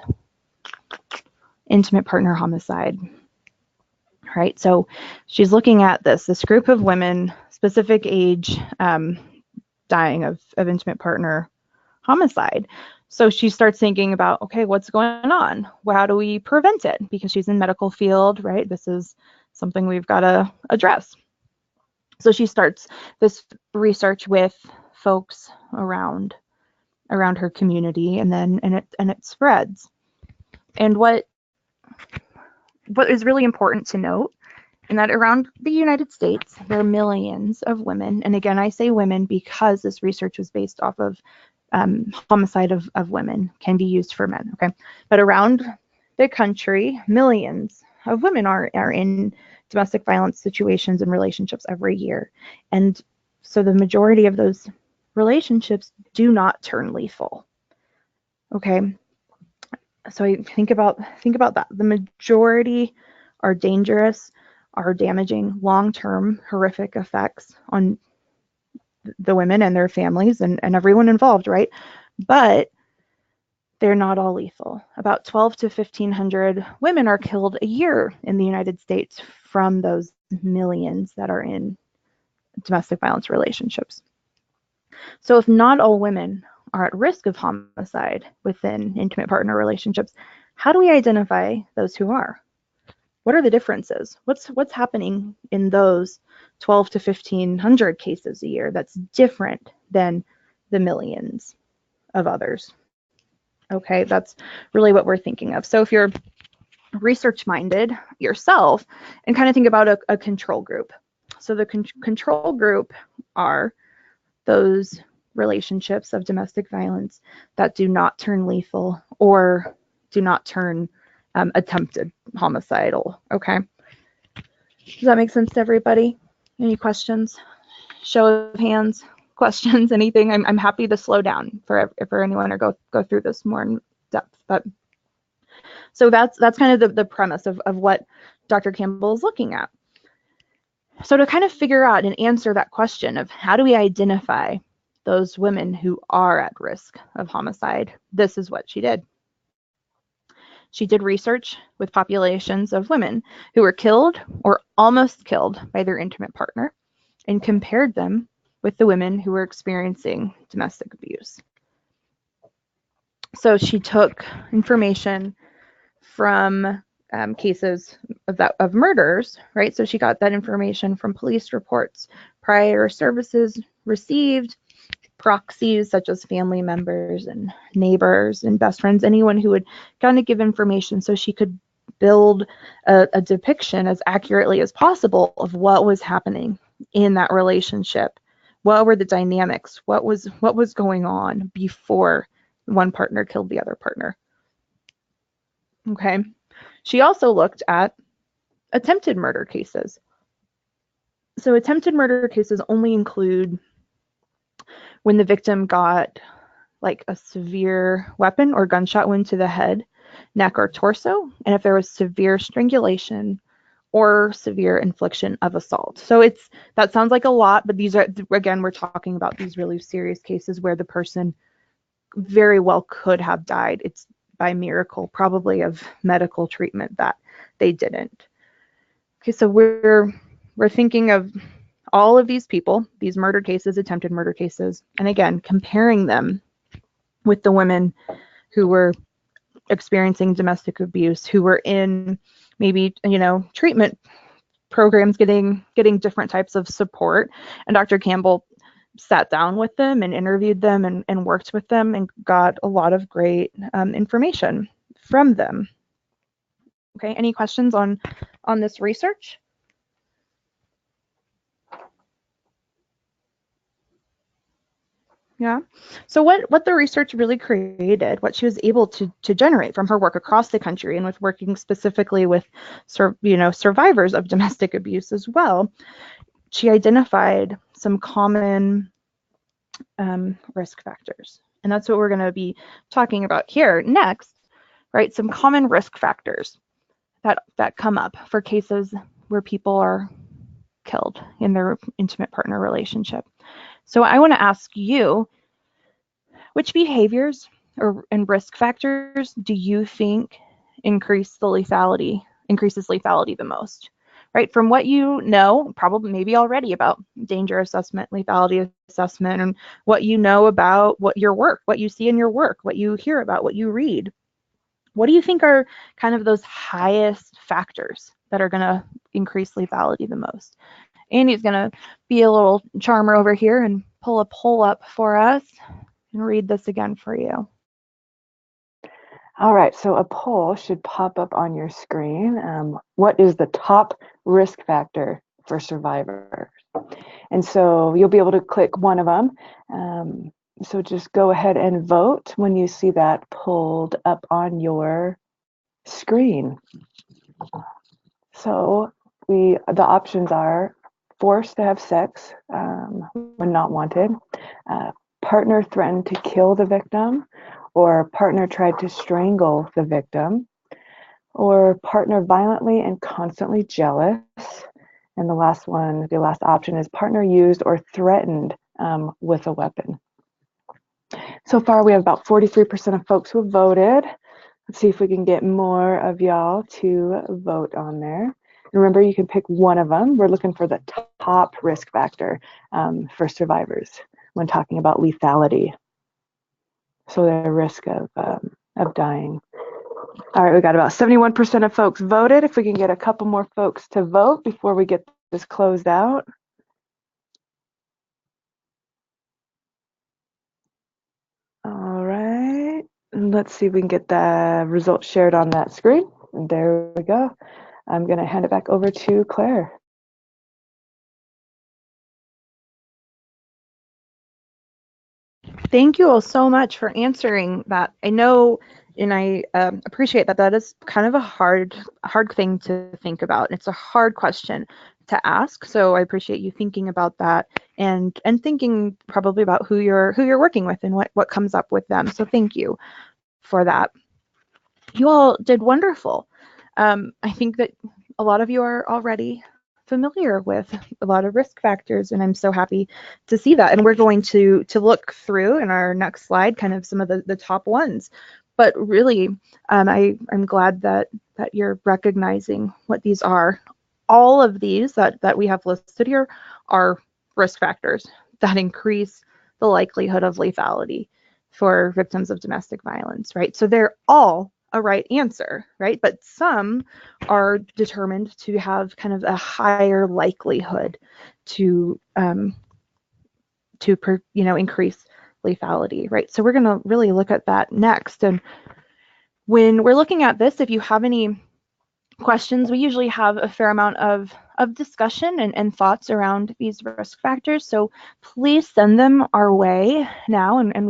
Intimate partner homicide. Right, so she's looking at this group of women, specific age, dying of intimate partner homicide. So she starts thinking about, okay, what's going on? Well, how do we prevent it? Because she's in medical field, right? This is something we've got to address. So she starts this research with folks around her community, and then it spreads. And what is really important to note, and that around the United States, there are millions of women, and again, I say women because this research was based off of homicide of women, can be used for men, okay? But around the country, millions of women are in domestic violence situations and relationships every year. And so the majority of those relationships do not turn lethal, okay? So I think about that. The majority are dangerous, are damaging, long-term horrific effects on the women and their families and everyone involved, right? But they're not all lethal. About 12 to 1,500 women are killed a year in the United States from those millions that are in domestic violence relationships. So if not all women are at risk of homicide within intimate partner relationships, how do we identify those who are? What are the differences? What's happening in those 12 to 1,500 cases a year that's different than the millions of others? Okay, that's really what we're thinking of. So if you're research-minded yourself and kind of think about a control group. So the control group are those relationships of domestic violence that do not turn lethal or do not turn attempted homicidal, okay? Does that make sense to everybody? Any questions? Show of hands, questions, anything? I'm happy to slow down for anyone or go through this more in depth. But so that's kind of the premise of what Dr. Campbell is looking at. So to kind of figure out and answer that question of how do we identify those women who are at risk of homicide, this is what she did. She did research with populations of women who were killed or almost killed by their intimate partner and compared them with the women who were experiencing domestic abuse. So she took information from cases of murders, right? So she got that information from police reports, prior services received, proxies such as family members and neighbors and best friends, anyone who would kind of give information so she could build a depiction as accurately as possible of what was happening in that relationship. What were the dynamics? What was going on before one partner killed the other partner? Okay. She also looked at attempted murder cases. So attempted murder cases only include when the victim got like a severe weapon or gunshot wound to the head, neck, or torso, and if there was severe strangulation or severe infliction of assault. So that sounds like a lot, but these are, again, we're talking about these really serious cases where the person very well could have died. It's by miracle, probably of medical treatment, that they didn't. Okay, so we're thinking of all of these people, these murder cases, attempted murder cases, and again, comparing them with the women who were experiencing domestic abuse, who were in maybe, treatment programs, getting different types of support. And Dr. Campbell sat down with them and interviewed them and worked with them and got a lot of great information from them. Okay, any questions on this research? Yeah. So what the research really created, what she was able to generate from her work across the country and with working specifically with survivors of domestic abuse as well, she identified some common risk factors. And that's what we're going to be talking about here next, right? Some common risk factors that come up for cases where people are killed in their intimate partner relationship. So I want to ask you, which behaviors and risk factors do you think increases lethality the most? Right, from what you know, probably maybe already about danger assessment, lethality assessment, and what you know about what you see in your work, what you hear about, what you read. What do you think are kind of those highest factors that are going to increase lethality the most? Andy's going to be a little charmer over here and pull a poll up for us and read this again for you.
All right, so a poll should pop up on your screen. What is the top risk factor for survivors? And so you'll be able to click one of them. So just go ahead and vote when you see that pulled up on your screen. So the options are forced to have sex when not wanted, partner threatened to kill the victim, or partner tried to strangle the victim, or partner violently and constantly jealous. And the last option is partner used or threatened with a weapon. So far, we have about 43% of folks who have voted. Let's see if we can get more of y'all to vote on there. And remember, you can pick one of them. We're looking for the top risk factor for survivors when talking about lethality. So their risk of dying. All right, we got about 71% of folks voted. If we can get a couple more folks to vote before we get this closed out. All right, let's see if we can get the results shared on that screen. There we go. I'm going to hand it back over to Claire.
Thank you all so much for answering that. I know and I appreciate that that is kind of a hard thing to think about. It's a hard question to ask, so I appreciate you thinking about that and thinking probably about who you're working with and what comes up with them. So thank you for that. You all did wonderful. I think that a lot of you are already familiar with a lot of risk factors, and I'm so happy to see that. And we're going to look through in our next slide kind of some of the top ones. But really, I'm glad that you're recognizing what these are. All of these that we have listed here are risk factors that increase the likelihood of lethality for victims of domestic violence, right? So they're all a right answer, right? But some are determined to have kind of a higher likelihood to increase lethality, right? So we're going to really look at that next. And when we're looking at this, if you have any questions, we usually have a fair amount of discussion and thoughts around these risk factors. So please send them our way now, and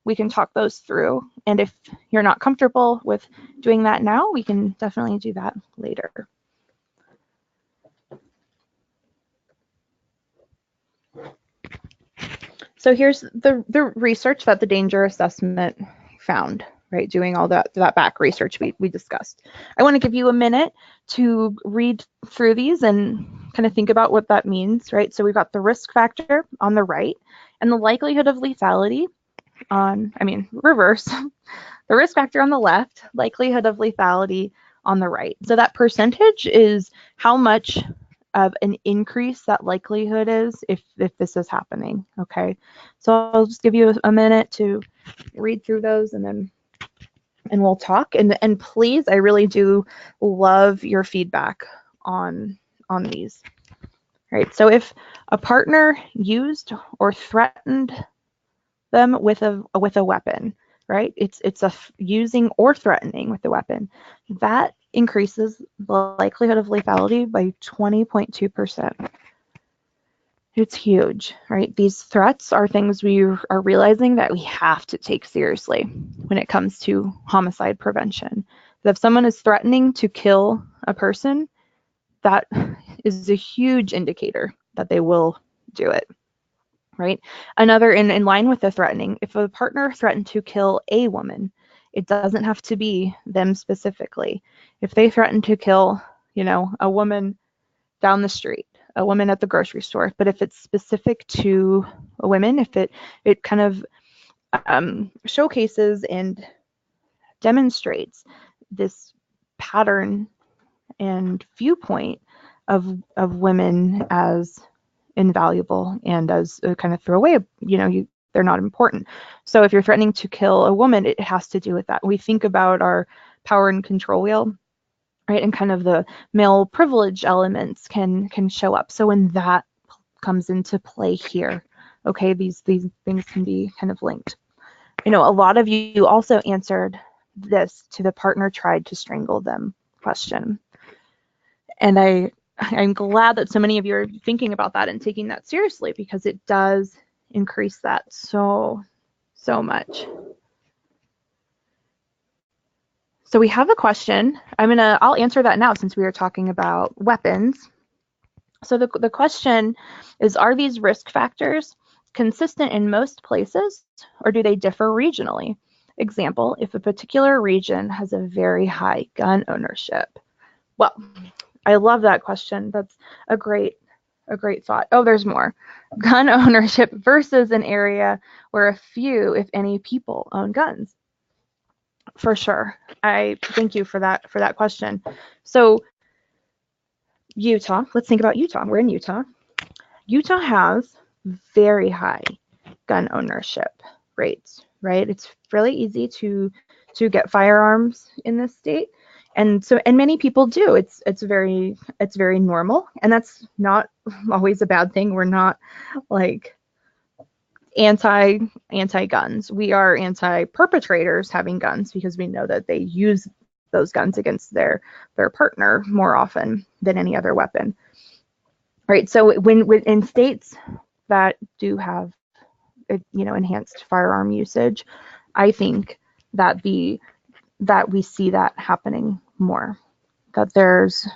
we can talk those through. And if you're not comfortable with doing that now, we can definitely do that later. So here's the research that the Danger Assessment found, right? Doing all that back research we discussed. I want to give you a minute to read through these and kind of think about what that means, right? So we've got the risk factor on the right and the likelihood of lethality reverse. The risk factor on the left, likelihood of lethality on the right. So that percentage is how much of an increase that likelihood is if this is happening, okay? So I'll just give you a minute to read through those and we'll talk. And please, I really do love your feedback on these. Right, so if a partner used or threatened them with a weapon, right? It's using or threatening with the weapon. That increases the likelihood of lethality by 20.2%. It's huge, right? These threats are things we are realizing that we have to take seriously when it comes to homicide prevention. That if someone is threatening to kill a person, that is a huge indicator that they will do it. Right? Another in line with the threatening, if a partner threatened to kill a woman, it doesn't have to be them specifically. If they threaten to kill, a woman down the street, a woman at the grocery store, but if it's specific to women, if it kind of showcases and demonstrates this pattern and viewpoint of women as invaluable and as a kind of throwaway, they're not important. So if you're threatening to kill a woman, it has to do with that. We think about our power and control wheel, right? And kind of the male privilege elements can show up. So when that comes into play here, okay, these things can be kind of linked. You know, a lot of you also answered this to the partner tried to strangle them question. And I'm glad that so many of you are thinking about that and taking that seriously, because it does increase that so much. So we have a question. I'll answer that now since we are talking about weapons. So the question is, are these risk factors consistent in most places, or do they differ regionally? Example, if a particular region has a very high gun ownership. Well, I love that question. That's a great thought. Oh, there's more. Gun ownership versus an area where a few, if any, people own guns. For sure. I thank you for that question. So Utah, let's think about Utah. We're in Utah. Utah has very high gun ownership rates, right? It's really easy to get firearms in this state. And many people do. It's very normal, and that's not always a bad thing. We're not like anti guns. We are anti perpetrators having guns, because we know that they use those guns against their partner more often than any other weapon. Right. So when in states that do have enhanced firearm usage, I think that we see that happening more, that there's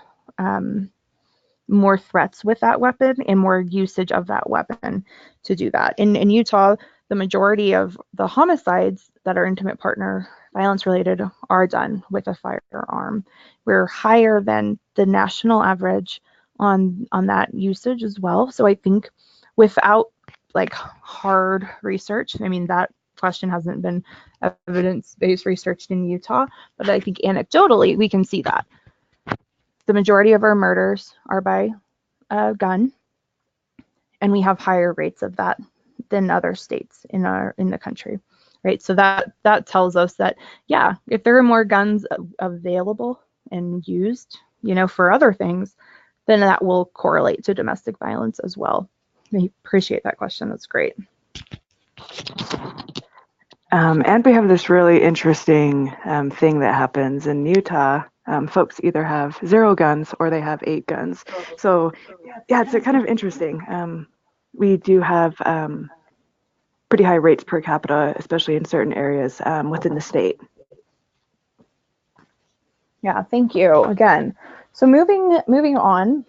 more threats with that weapon and more usage of that weapon to do that. In Utah, the majority of the homicides that are intimate partner violence related are done with a firearm. We're higher than the national average on that usage as well. So I think without like hard research, that question hasn't been evidence-based researched in Utah, but I think anecdotally we can see that the majority of our murders are by gun, and we have higher rates of that than other states in the country, right? So that tells us that, yeah, if there are more guns available and used, for other things, then that will correlate to domestic violence as well. I appreciate that question. That's great.
And we have this really interesting thing that happens in Utah. Folks either have 0 guns or they have 8 guns. So yeah, it's kind of interesting. We do have pretty high rates per capita, especially in certain areas within the state.
Yeah, thank you again. So moving on,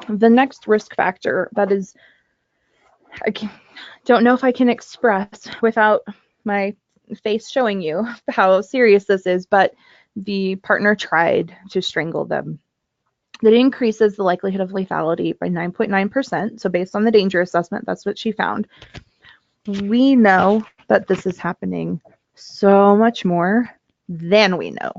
the next risk factor that is, I don't know if I can express without my face showing you how serious this is, but the partner tried to strangle them. That increases the likelihood of lethality by 9.9%. So based on the danger assessment, that's what she found. We know that this is happening so much more than we know,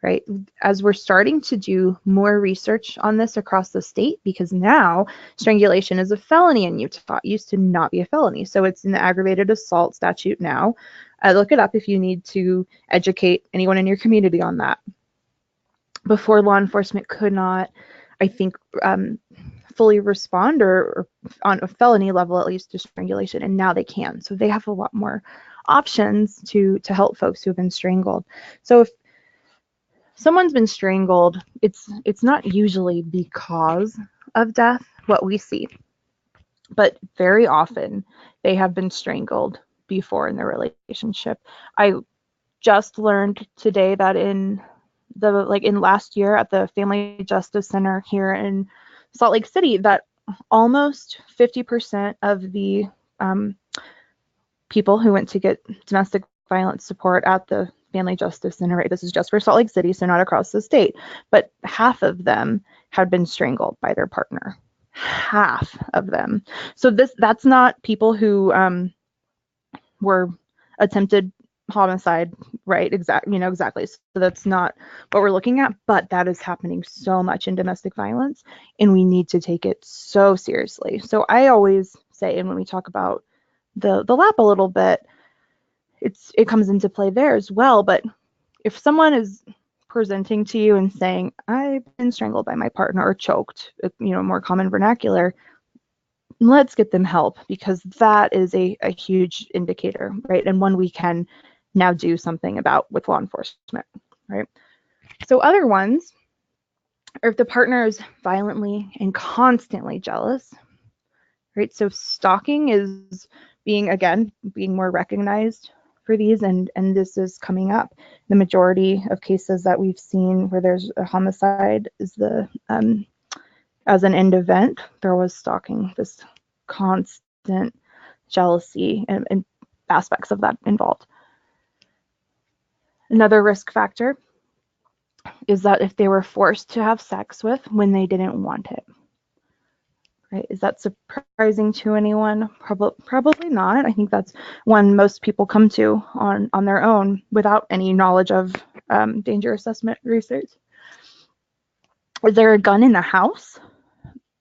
right? As we're starting to do more research on this across the state, because now strangulation is a felony in Utah. It used to not be a felony. So it's in the aggravated assault statute now. Look it up if you need to educate anyone in your community on that. Before, law enforcement could not, I think, fully respond or on a felony level, at least, to strangulation, and now they can. So they have a lot more options to help folks who have been strangled. So if someone's been strangled, it's not usually because of death, what we see, but very often they have been strangled before in their relationship. I just learned today that in last year at the Family Justice Center here in Salt Lake City, that almost 50% of the people who went to get domestic violence support at the Family Justice Center, right? This is just for Salt Lake City, so not across the state, but half of them had been strangled by their partner. Half of them. So that's not people who were attempted homicide, right? Exactly. So that's not what we're looking at, but that is happening so much in domestic violence, and we need to take it so seriously. So I always say, and when we talk about the lap a little bit, it comes into play there as well. But if someone is presenting to you and saying, I've been strangled by my partner or choked, more common vernacular, let's get them help, because that is a huge indicator, right? And one we can now do something about with law enforcement, right? So other ones are if the partner is violently and constantly jealous, right? So stalking is being more recognized for these, and this is coming up. The majority of cases that we've seen where there's a homicide is as an end event, there was stalking, this constant jealousy and aspects of that involved. Another risk factor is that if they were forced to have sex with when they didn't want it. Right? Is that surprising to anyone? Probably not. I think that's one most people come to on their own without any knowledge of danger assessment research. Is there a gun in the house?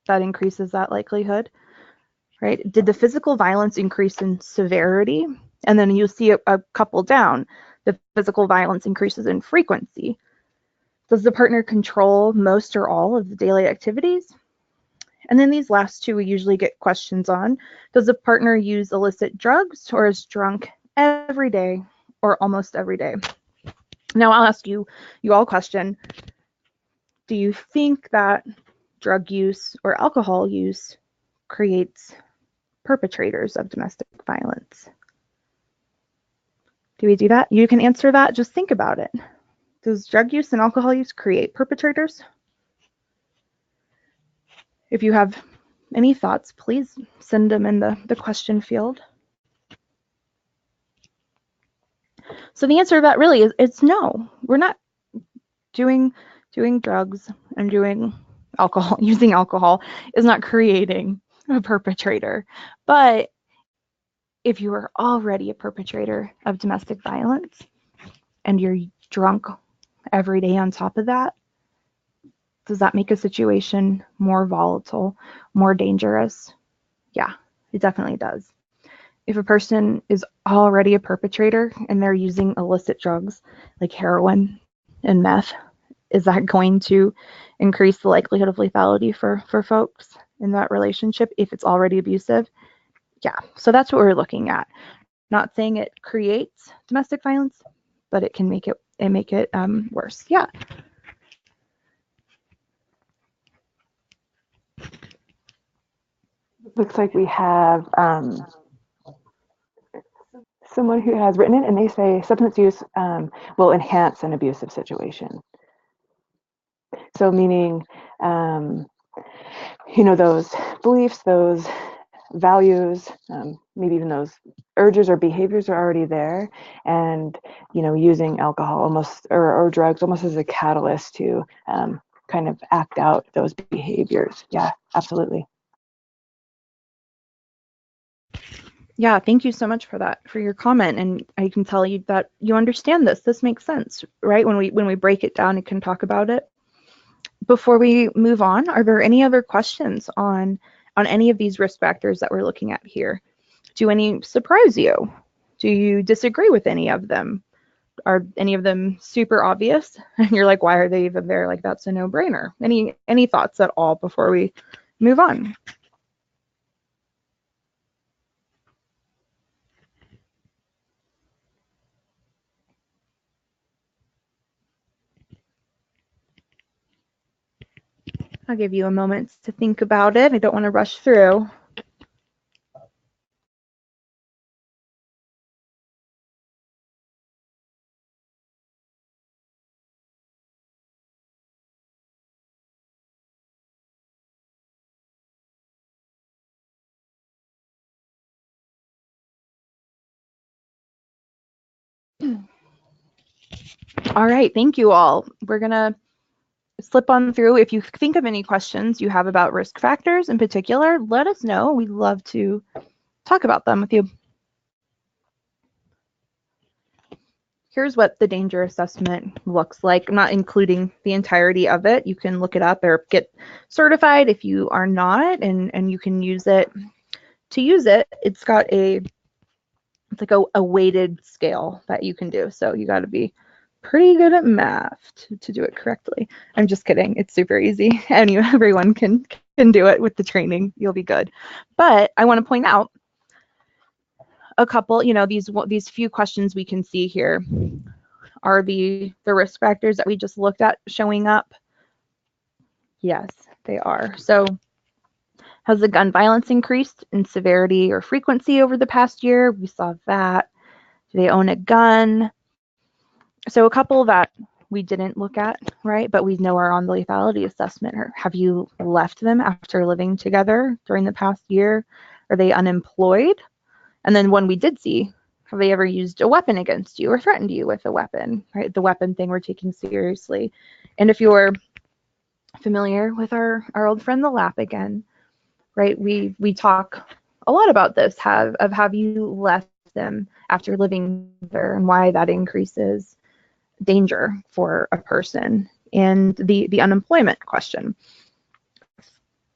That increases that likelihood, right? Did the physical violence increase in severity? And then you see a couple down, the physical violence increases in frequency. Does the partner control most or all of the daily activities? And then these last two we usually get questions on. Does the partner use illicit drugs or is drunk every day or almost every day? Now I'll ask you all a question. Do you think that drug use or alcohol use creates perpetrators of domestic violence? Do we do that? You can answer that. Just think about it. Does drug use and alcohol use create perpetrators? If you have any thoughts, please send them in the question field. So the answer to that really is it's no. We're not doing drugs and doing alcohol, using alcohol is not creating a perpetrator. But if you are already a perpetrator of domestic violence and you're drunk every day on top of that, does that make a situation more volatile, more dangerous? Yeah, it definitely does. If a person is already a perpetrator and they're using illicit drugs like heroin and meth, is that going to increase the likelihood of lethality for folks in that relationship if it's already abusive? Yeah, so that's what we're looking at. Not saying it creates domestic violence, but it can make it worse. Yeah.
Looks like we have someone who has written it, and they say substance use will enhance an abusive situation. So meaning, those beliefs, those values, maybe even those urges or behaviors are already there, and using alcohol almost or drugs almost as a catalyst to kind of act out those behaviors. Yeah, absolutely.
Yeah, thank you so much for that, for your comment. And I can tell you that you understand this. This makes sense, right? When we break it down and can talk about it. Before we move on, are there any other questions on any of these risk factors that we're looking at here? Do any surprise you? Do you disagree with any of them? Are any of them super obvious? And you're like, why are they even there? Like, that's a no-brainer. Any thoughts at all before we move on? I'll give you a moment to think about it. I don't want to rush through. All right, thank you all. We're going to slip on through. If you think of any questions you have about risk factors in particular, let us know. We'd love to talk about them with you. Here's what the danger assessment looks like. I'm not including the entirety of it. You can look it up or get certified if you are not, and you can use it. To use it, it's like a weighted scale that you can do. So you got to be pretty good at math to do it correctly. I'm just kidding. It's super easy. Everyone can do it with the training. You'll be good. But I want to point out a couple, these few questions we can see here. Are the risk factors that we just looked at showing up? Yes, they are. So has the gun violence increased in severity or frequency over the past year? We saw that. Do they own a gun? So a couple that we didn't look at, right, but we know are on the lethality assessment. Have you left them after living together during the past year? Are they unemployed? And then one we did see, have they ever used a weapon against you or threatened you with a weapon, right? The weapon thing we're taking seriously. And if you're familiar with our old friend, the lap again, right? We talk a lot about this, have you left them after living there and why that increases danger for a person. And the unemployment question.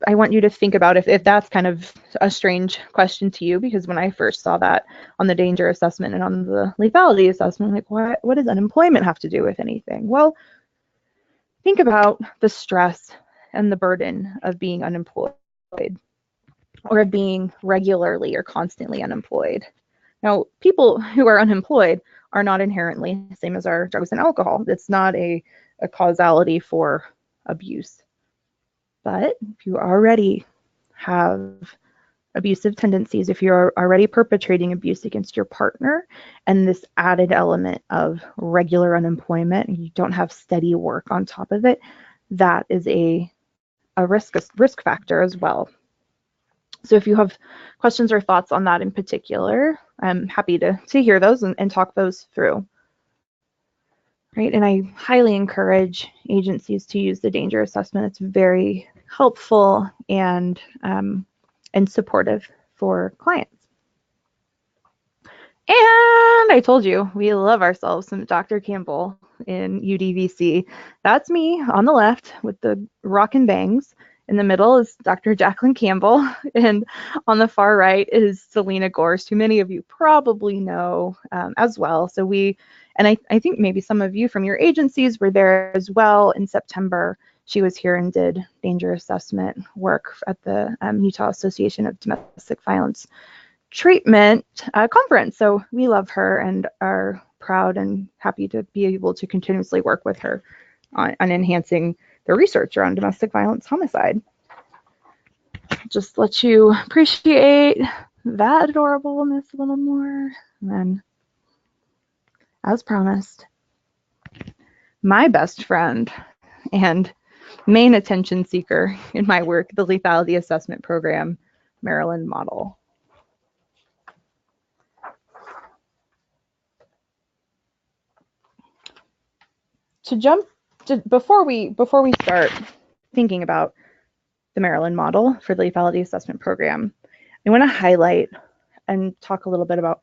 I want you to think about if that's kind of a strange question to you, because when I first saw that on the danger assessment and on the lethality assessment, I'm like, what does unemployment have to do with anything? Well, think about the stress and the burden of being unemployed or of being regularly or constantly unemployed. Now, people who are unemployed are not inherently the same as our drugs and alcohol. It's not a causality for abuse. But if you already have abusive tendencies, if you're already perpetrating abuse against your partner, and this added element of regular unemployment, and you don't have steady work on top of it, that is a risk factor as well. So if you have questions or thoughts on that in particular, I'm happy to hear those and talk those through. Right, and I highly encourage agencies to use the danger assessment. It's very helpful and supportive for clients. And I told you, we love ourselves some Dr. Campbell in UDVC. That's me on the left with the rockin' bangs. In the middle is Dr. Jacqueline Campbell, and on the far right is Selena Gorst, who many of you probably know as well. So I think maybe some of you from your agencies were there as well in September. She was here and did danger assessment work at the Utah Association of Domestic Violence Treatment conference. So we love her and are proud and happy to be able to continuously work with her on enhancing the research around domestic violence homicide. Just let you appreciate that adorableness a little more. And then, as promised, my best friend and main attention seeker in my work, the Lethality Assessment Program, Maryland model. Before we start thinking about the Maryland model for the Lethality Assessment Program, I want to highlight and talk a little bit about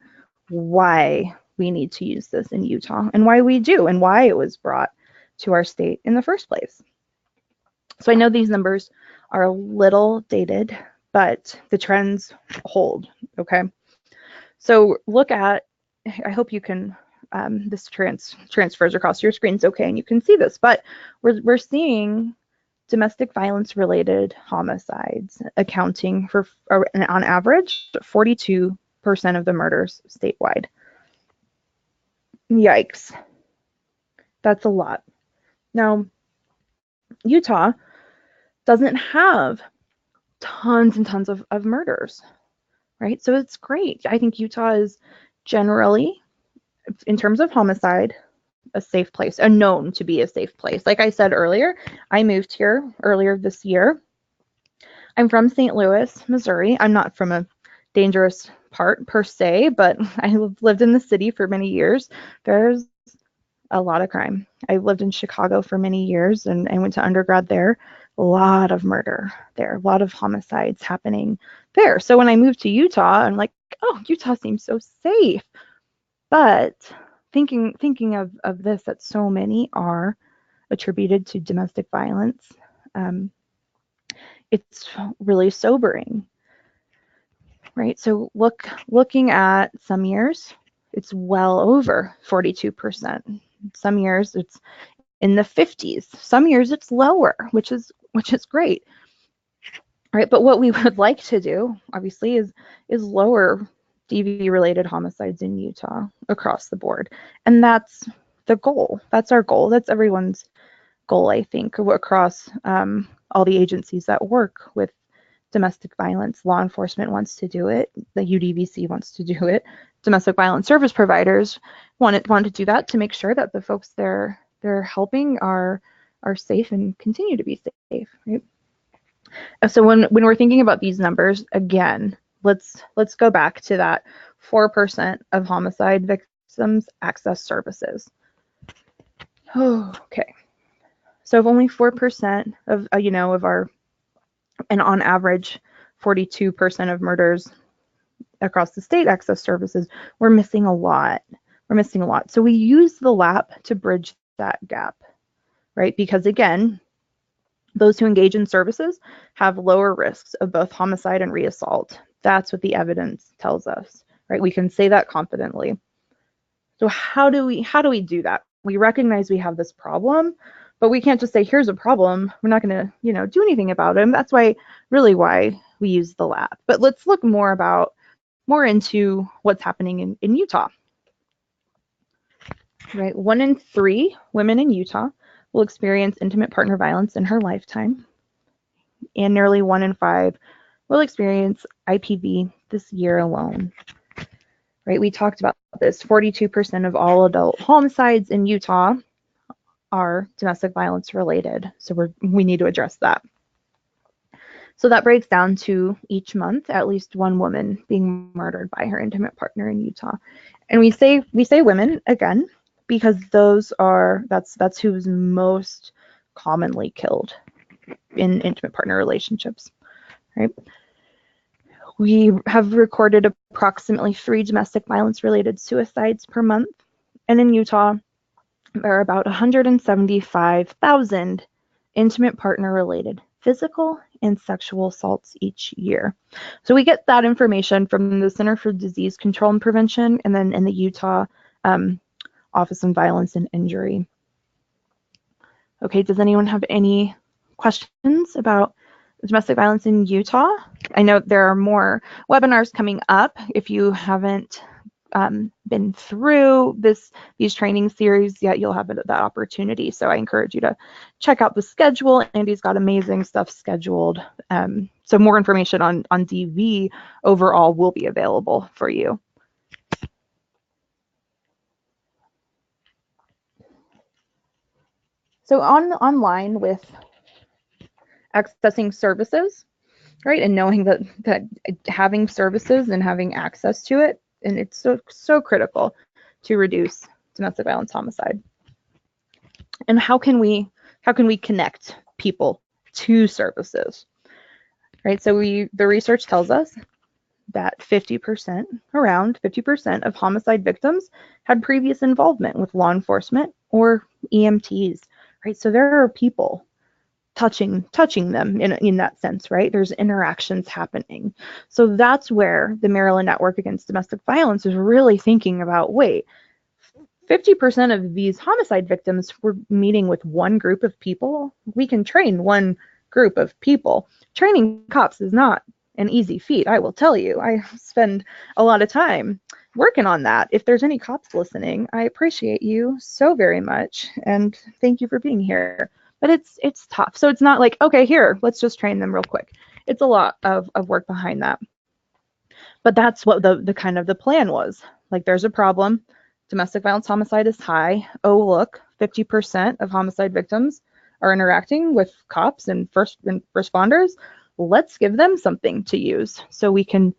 why we need to use this in Utah and why we do and why it was brought to our state in the first place. So I know these numbers are a little dated, but the trends hold, okay? So look at, I hope you can, this transfers across your screens okay, and you can see this, but we're seeing domestic violence related homicides accounting for, on average, 42% of the murders statewide. Yikes. That's a lot. Now, Utah doesn't have tons and tons of murders, right? So it's great. I think Utah is generally, in terms of homicide, a safe place, known to be a safe place. Like I said earlier, I moved here earlier this year. I'm from St. Louis, Missouri. I'm not from a dangerous part per se, but I lived in the city for many years. There's a lot of crime. I lived in Chicago for many years and I went to undergrad there. A lot of murder there, a lot of homicides happening there. So when I moved to Utah, I'm like, oh, Utah seems so safe. But thinking of this, that so many are attributed to domestic violence, it's really sobering, right? So looking at some years, it's well over 42%. Some years it's in the 50s. Some years it's lower, which is great. Right, but what we would like to do, obviously, is lower DV-related homicides in Utah across the board, and that's the goal. That's our goal. That's everyone's goal, I think, across all the agencies that work with domestic violence. Law enforcement wants to do it. The UDVC wants to do it. Domestic violence service providers want to do that to make sure that the folks they're helping are safe and continue to be safe. Right? So when we're thinking about these numbers, again, let's go back to that 4% of homicide victims access services. Okay. So if only 4% of of our, and on average 42% of murders across the state access services, we're missing a lot. So we use the LAP to bridge that gap, right? Because again, those who engage in services have lower risks of both homicide and reassault. That's what the evidence tells us, right? We can say that confidently. So how do we do that? We recognize we have this problem, but we can't just say, here's a problem. We're not going to, do anything about it. And that's why we use the LAP. But let's look more into what's happening in Utah. Right? 1 in 3 women in Utah will experience intimate partner violence in her lifetime, and nearly 1 in 5 will experience IPV this year alone. Right? We talked about this. 42% of all adult homicides in Utah are domestic violence related. So we need to address that. So that breaks down to each month at least one woman being murdered by her intimate partner in Utah. And we say women again because that's who's most commonly killed in intimate partner relationships, right? We have recorded approximately 3 domestic violence related suicides per month. And in Utah, there are about 175,000 intimate partner related physical and sexual assaults each year. So we get that information from the Center for Disease Control and Prevention, and then in the Utah Office on Violence and Injury. Okay, does anyone have any questions about domestic violence in Utah? I know there are more webinars coming up. If you haven't been through these training series yet, you'll have that opportunity. So I encourage you to check out the schedule. Andi's got amazing stuff scheduled. So more information on DV overall will be available for you. So online with accessing services, right, and knowing that having services and having access to it, and it's so critical to reduce domestic violence homicide. And how can we connect people to services, right? So the research tells us that around 50% of homicide victims had previous involvement with law enforcement or EMTs, right? So there are people touching them in that sense, right? There's interactions happening. So that's where the Maryland Network Against Domestic Violence is really thinking about, wait, 50% of these homicide victims were meeting with one group of people. We can train one group of people. Training cops is not an easy feat, I will tell you. I spend a lot of time working on that. If there's any cops listening, I appreciate you so very much, and thank you for being here. But it's tough. So it's not like, okay, here, let's just train them real quick. It's a lot of work behind that. But that's what the kind of the plan was. Like, there's a problem. Domestic violence homicide is high. Oh, look, 50% of homicide victims are interacting with cops and first responders. Let's give them something to use so we can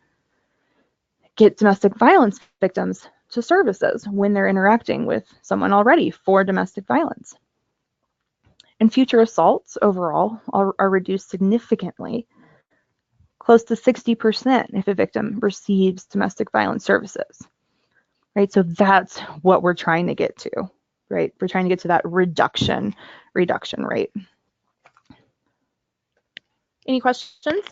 get domestic violence victims to services when they're interacting with someone already for domestic violence. And future assaults overall are reduced significantly, close to 60% if a victim receives domestic violence services, right? So that's what we're trying to get to, right? We're trying to get to that reduction rate. Any questions?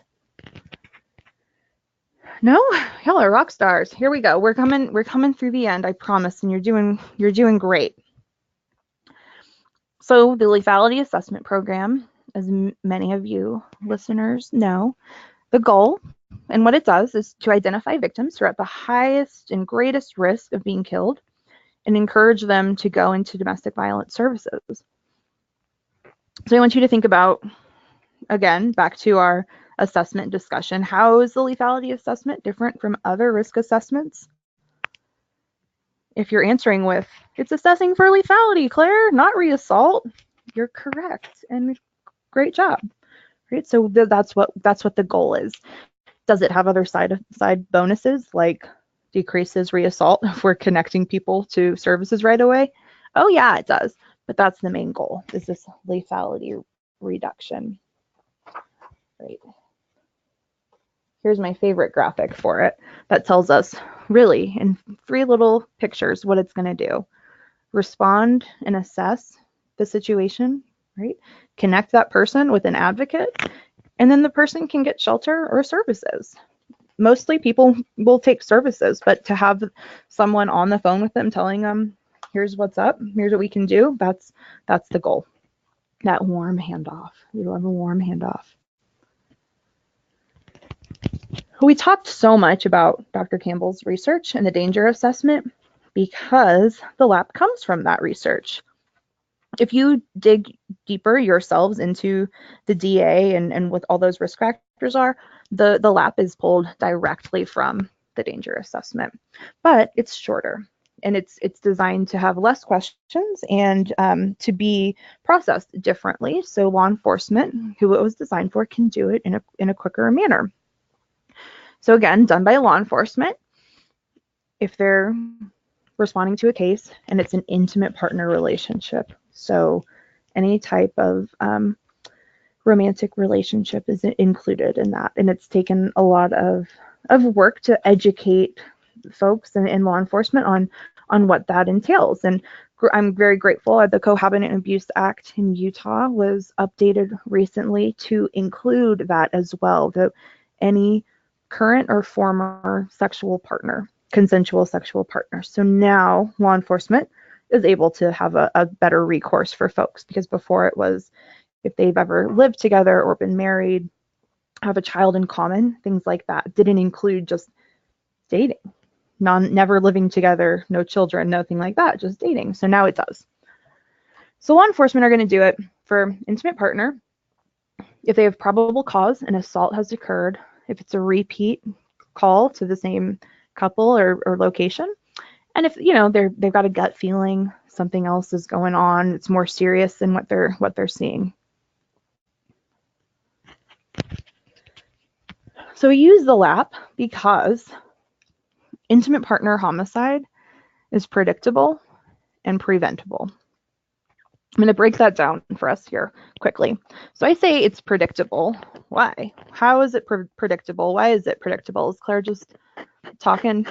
No? Y'all are rock stars. Here we go. We're coming through the end, I promise, and you're doing great. So the Lethality Assessment Program, as many of you listeners know, the goal and what it does is to identify victims who are at the highest and greatest risk of being killed and encourage them to go into domestic violence services. So I want you to think about, again, back to our assessment discussion, how is the lethality assessment different from other risk assessments? If you're answering with, it's assessing for lethality, Claire, not reassault, you're correct, and great job. Right? So that's what the goal is. Does it have other side bonuses like decreases reassault if we're connecting people to services right away? Oh yeah, it does. But that's the main goal, is this lethality reduction. Right. Here's my favorite graphic for it that tells us really in 3 little pictures what it's going to do. Respond and assess the situation, right? Connect that person with an advocate, and then the person can get shelter or services. Mostly people will take services, but to have someone on the phone with them telling them, here's what's up, here's what we can do, that's the goal. That warm handoff. We love a warm handoff. We talked so much about Dr. Campbell's research and the danger assessment because the LAP comes from that research. If you dig deeper yourselves into the DA and what all those risk factors are, the LAP is pulled directly from the danger assessment, but it's shorter and it's designed to have less questions and to be processed differently. So law enforcement, who it was designed for, can do it in a quicker manner. So again, done by law enforcement. If they're responding to a case and it's an intimate partner relationship, so any type of romantic relationship is included in that, and it's taken a lot of work to educate folks in law enforcement on what that entails. And I'm very grateful that the Cohabitant Abuse Act in Utah was updated recently to include that as well, that any current or former sexual partner, consensual sexual partner. So now law enforcement is able to have a better recourse for folks, because before it was if they've ever lived together or been married, have a child in common, things like that. Didn't include just dating, never living together, no children, nothing like that, just dating. So now it does. So law enforcement are going to do it for intimate partner if they have probable cause an assault has occurred, if it's a repeat call to the same couple or location, and if they've got a gut feeling something else is going on, it's more serious than what they're seeing. So we use the LAP because intimate partner homicide is predictable and preventable. I'm going to break that down for us here quickly. So I say it's predictable. Why? How is it predictable? Why is it predictable? Is Claire just talking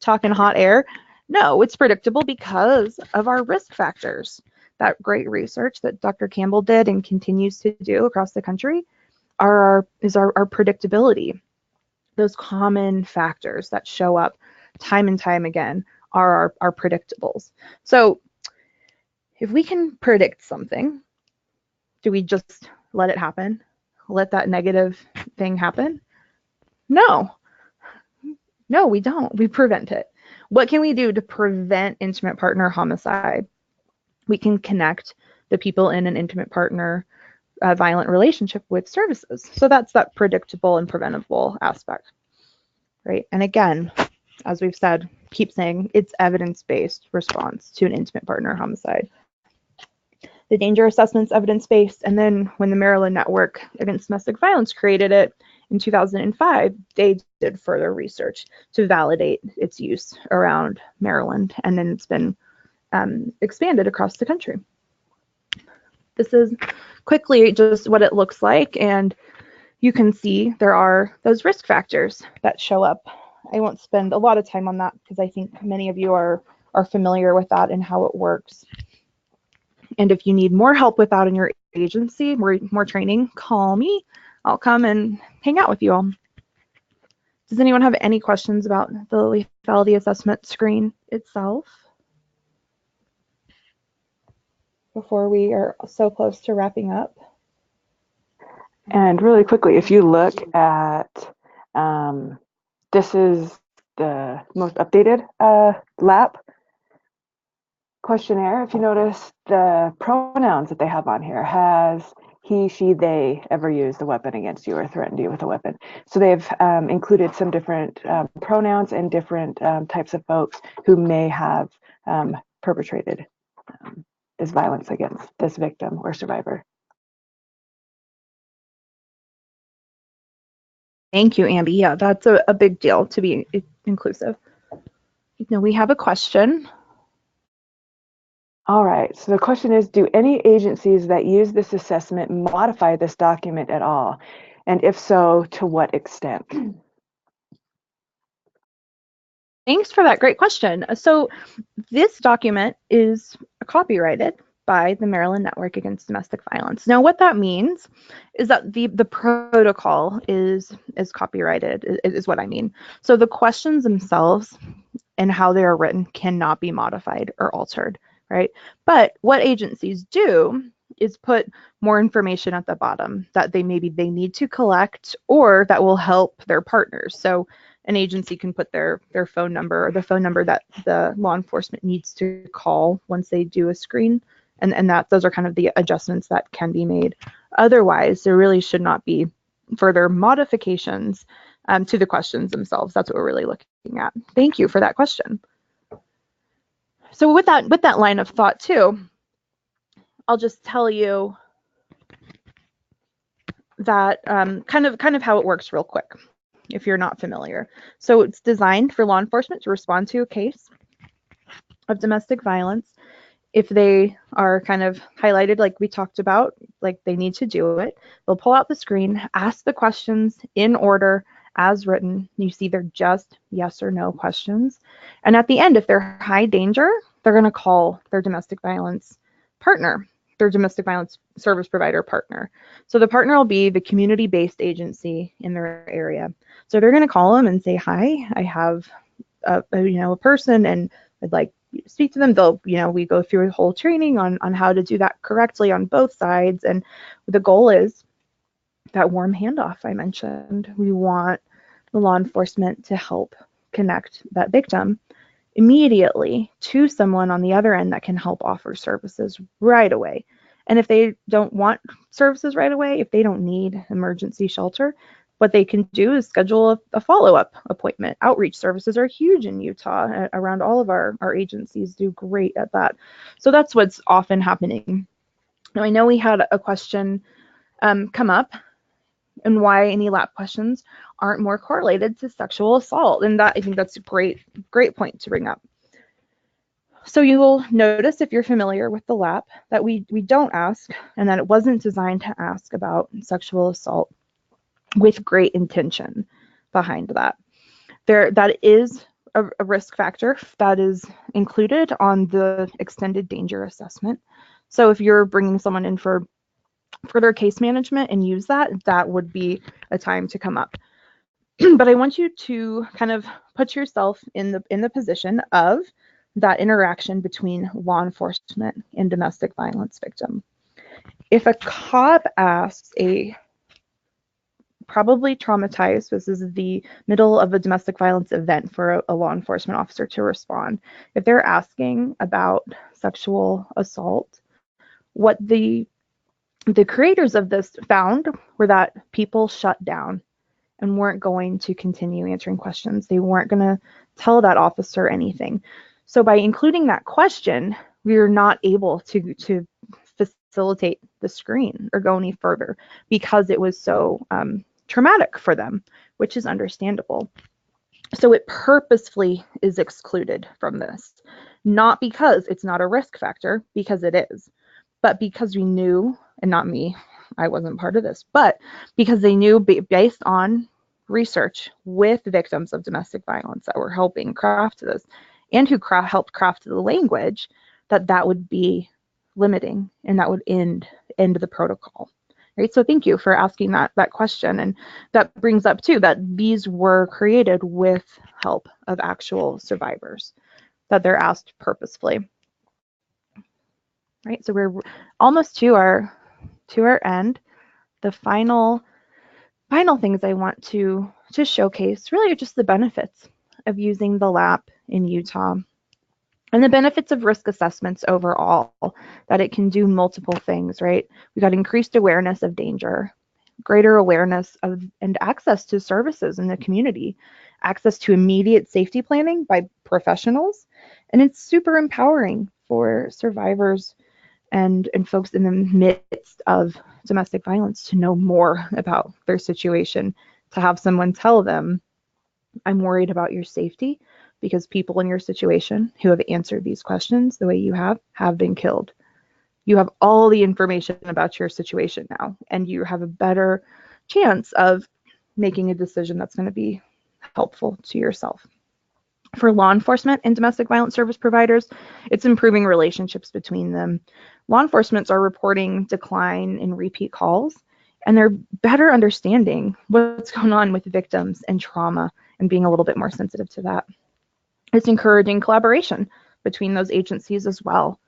hot air? No, it's predictable because of our risk factors. That great research that Dr. Campbell did and continues to do across the country is our predictability. Those common factors that show up time and time again are our predictables. So if we can predict something, do we just let it happen? Let that negative thing happen? No, we don't. We prevent it. What can we do to prevent intimate partner homicide? We can connect the people in an intimate partner violent relationship with services. So that's that predictable and preventable aspect, right? And again, as we've said, keep saying it's evidence-based response to an intimate partner homicide. The danger assessment's evidence-based, and then when the Maryland Network Against Domestic Violence created it in 2005, they did further research to validate its use around Maryland, and then it's been expanded across the country. This is quickly just what it looks like, and you can see there are those risk factors that show up. I won't spend a lot of time on that because I think many of you are familiar with that and how it works. And if you need more help with that in your agency, more training, call me. I'll come and hang out with you all. Does anyone have any questions about the lethality assessment screen itself? before we are so close to wrapping up?
And really quickly, if you look at, this is the most updated LAP questionnaire. If you notice the pronouns that they have on here, has he, she, they ever used a weapon against you or threatened you with a weapon? So they've included some different pronouns and different types of folks who may have perpetrated this violence against this victim or survivor.
Thank you, Andi. Yeah, that's a big deal to be inclusive. Now we have a question.
All right, so the question is, do any agencies that use this assessment modify this document at all? And if so, to what extent?
Thanks for that great question. So this document is copyrighted by the Maryland Network Against Domestic Violence. Now, what that means is that the protocol is copyrighted, is what I mean. So the questions themselves and how they are written cannot be modified or altered, right? But what agencies do is put more information at the bottom that they need to collect or that will help their partners. So an agency can put their phone number or the phone number that the law enforcement needs to call once they do a screen, and that those are kind of the adjustments that can be made. Otherwise, there really should not be further modifications to the questions themselves. That's what we're really looking at. Thank you for that question. So with that line of thought too, I'll just tell you that kind of how it works real quick, if you're not familiar. So it's designed for law enforcement to respond to a case of domestic violence. If they are kind of highlighted like we talked about, like they need to do it, they'll pull out the screen, ask the questions in order as written. You see they're just yes or no questions. And at the end, if they're high danger, they're going to call their domestic violence partner, their domestic violence service provider partner. So the partner will be the community-based agency in their area. So they're going to call them and say, hi, I have a person and I'd like you to speak to them. They'll, we go through a whole training on how to do that correctly on both sides. And the goal is that warm handoff I mentioned. We want the law enforcement to help connect that victim immediately to someone on the other end that can help offer services right away. And if they don't want services right away, if they don't need emergency shelter, what they can do is schedule a follow-up appointment. Outreach services are huge in Utah. Around all of our agencies do great at that. So that's what's often happening. Now, I know we had a question come up and why any LAP questions aren't more correlated to sexual assault. And that, I think that's a great point to bring up. So you will notice, if you're familiar with the LAP, that we don't ask, and that it wasn't designed to ask about sexual assault with great intention behind that. That is a risk factor that is included on the extended danger assessment. So if you're bringing someone in for further case management and use that would be a time to come up. But I want you to kind of put yourself in the position of that interaction between law enforcement and domestic violence victim. If a cop asks a probably traumatized, this is the middle of a domestic violence event for a law enforcement officer to respond. If they're asking about sexual assault, what the creators of this found were that people shut down and weren't going to continue answering questions. They weren't going to tell that officer anything. So by including that question, we are not able to facilitate the screen or go any further because it was so traumatic for them, which is understandable. So it purposefully is excluded from this, not because it's not a risk factor, because it is, but because we knew, and not me, I wasn't part of this, but because they knew based on research with victims of domestic violence that were helping craft this and who helped craft the language, that would be limiting and that would end the protocol. Right, so thank you for asking that question, and that brings up too that these were created with help of actual survivors, that they're asked purposefully. right? So we're almost to our end. The final things I want to showcase really are just the benefits of using the LAP in Utah and the benefits of risk assessments overall, that it can do multiple things, right? We got increased awareness of danger, greater awareness of and access to services in the community, access to immediate safety planning by professionals, and it's super empowering for survivors and folks in the midst of domestic violence to know more about their situation, to have someone tell them, I'm worried about your safety because people in your situation who have answered these questions the way you have been killed. You have all the information about your situation now, and you have a better chance of making a decision that's going to be helpful to yourself. For law enforcement and domestic violence service providers, it's improving relationships between them. Law enforcement are reporting decline in repeat calls, and they're better understanding what's going on with victims and trauma and being a little bit more sensitive to that. It's encouraging collaboration between those agencies as well.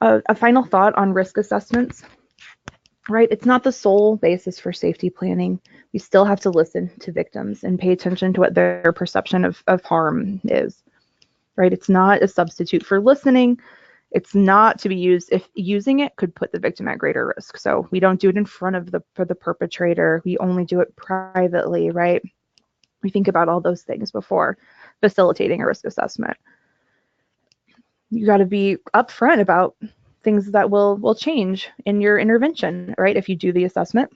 A final thought on risk assessments, right? It's not the sole basis for safety planning. We still have to listen to victims and pay attention to what their perception of harm is, right? It's not a substitute for listening. It's not to be used if using it could put the victim at greater risk. So we don't do it in front of the perpetrator. We only do it privately, right? We think about all those things before facilitating a risk assessment. You got to be upfront about things that will change in your intervention, right? If you do the assessment.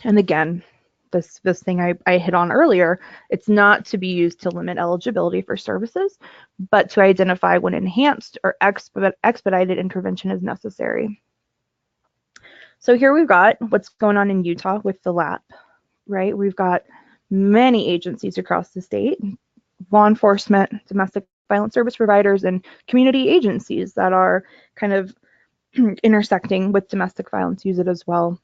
And again, this thing I hit on earlier, it's not to be used to limit eligibility for services, but to identify when enhanced or expedited intervention is necessary. So here we've got what's going on in Utah with the LAP, right? We've got many agencies across the state, law enforcement, domestic violence service providers, and community agencies that are kind of intersecting with domestic violence use it as well.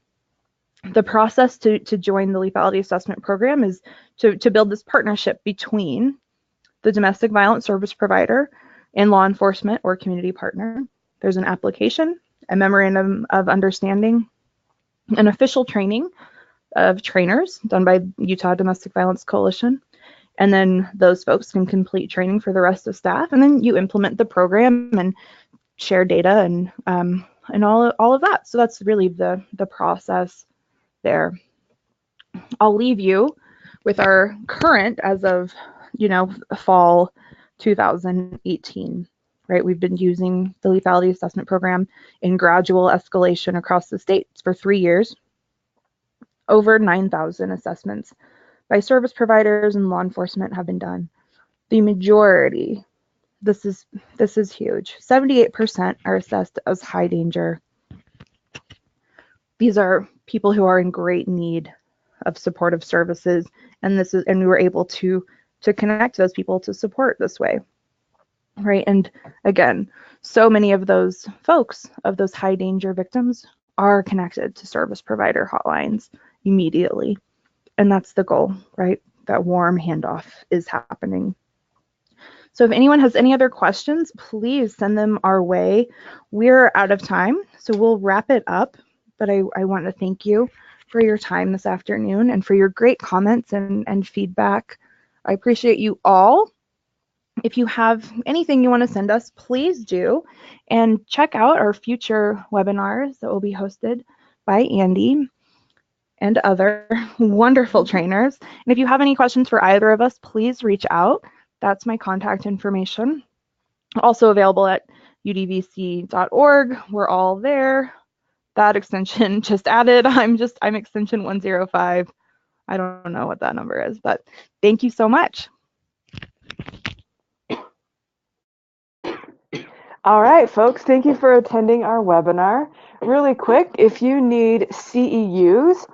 The process to join the Lethality Assessment Program is to build this partnership between the domestic violence service provider and law enforcement or community partner. There's an application, a memorandum of understanding, an official training of trainers done by Utah Domestic Violence Coalition, and then those folks can complete training for the rest of staff, and then you implement the program and share data and all of that. So that's really the process there. I'll leave you with our current, as of fall 2018, right? We've been using the Lethality Assessment Program in gradual escalation across the states for 3 years. Over 9,000 assessments by service providers and law enforcement have been done. The majority, this is huge, 78% are assessed as high danger. These are people who are in great need of supportive services, and we were able to connect those people to support this way, right? And again, so many of those folks, of those high danger victims, are connected to service provider hotlines immediately, and that's the goal, right? That warm handoff is happening. So if anyone has any other questions, please send them our way. We're out of time, so we'll wrap it up, but I want to thank you for your time this afternoon and for your great comments and feedback. I appreciate you all. If you have anything you want to send us, please do, and check out our future webinars that will be hosted by Andi and other wonderful trainers. And if you have any questions for either of us, please reach out. That's my contact information. Also available at udvc.org. We're all there. That extension just added. I'm extension 105. I don't know what that number is, but thank you so much.
All right, folks, thank you for attending our webinar. Really quick, if you need CEUs,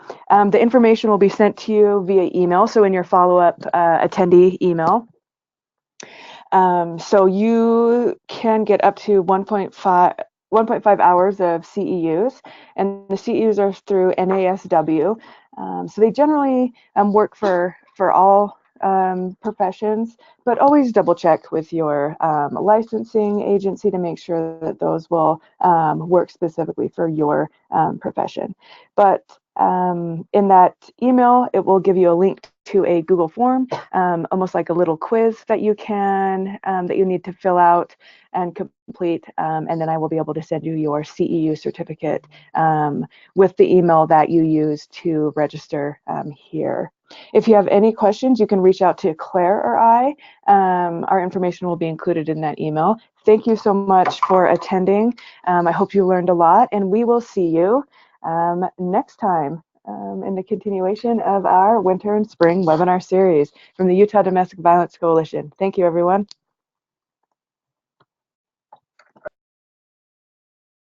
the information will be sent to you via email, so in your follow-up attendee email. So you can get up to 1.5 hours of CEUs, and the CEUs are through NASW. So they generally work for all professions, but always double check with your licensing agency to make sure that those will work specifically for your profession. But in that email, it will give you a link to a Google form, almost like a little quiz that you can, that you need to fill out and complete, and then I will be able to send you your CEU certificate with the email that you use to register here. If you have any questions, you can reach out to Claire or I. Our information will be included in that email. Thank you so much for attending. I hope you learned a lot, and we will see you next time in the continuation of our winter and spring webinar series from the Utah Domestic Violence Coalition. Thank you, everyone.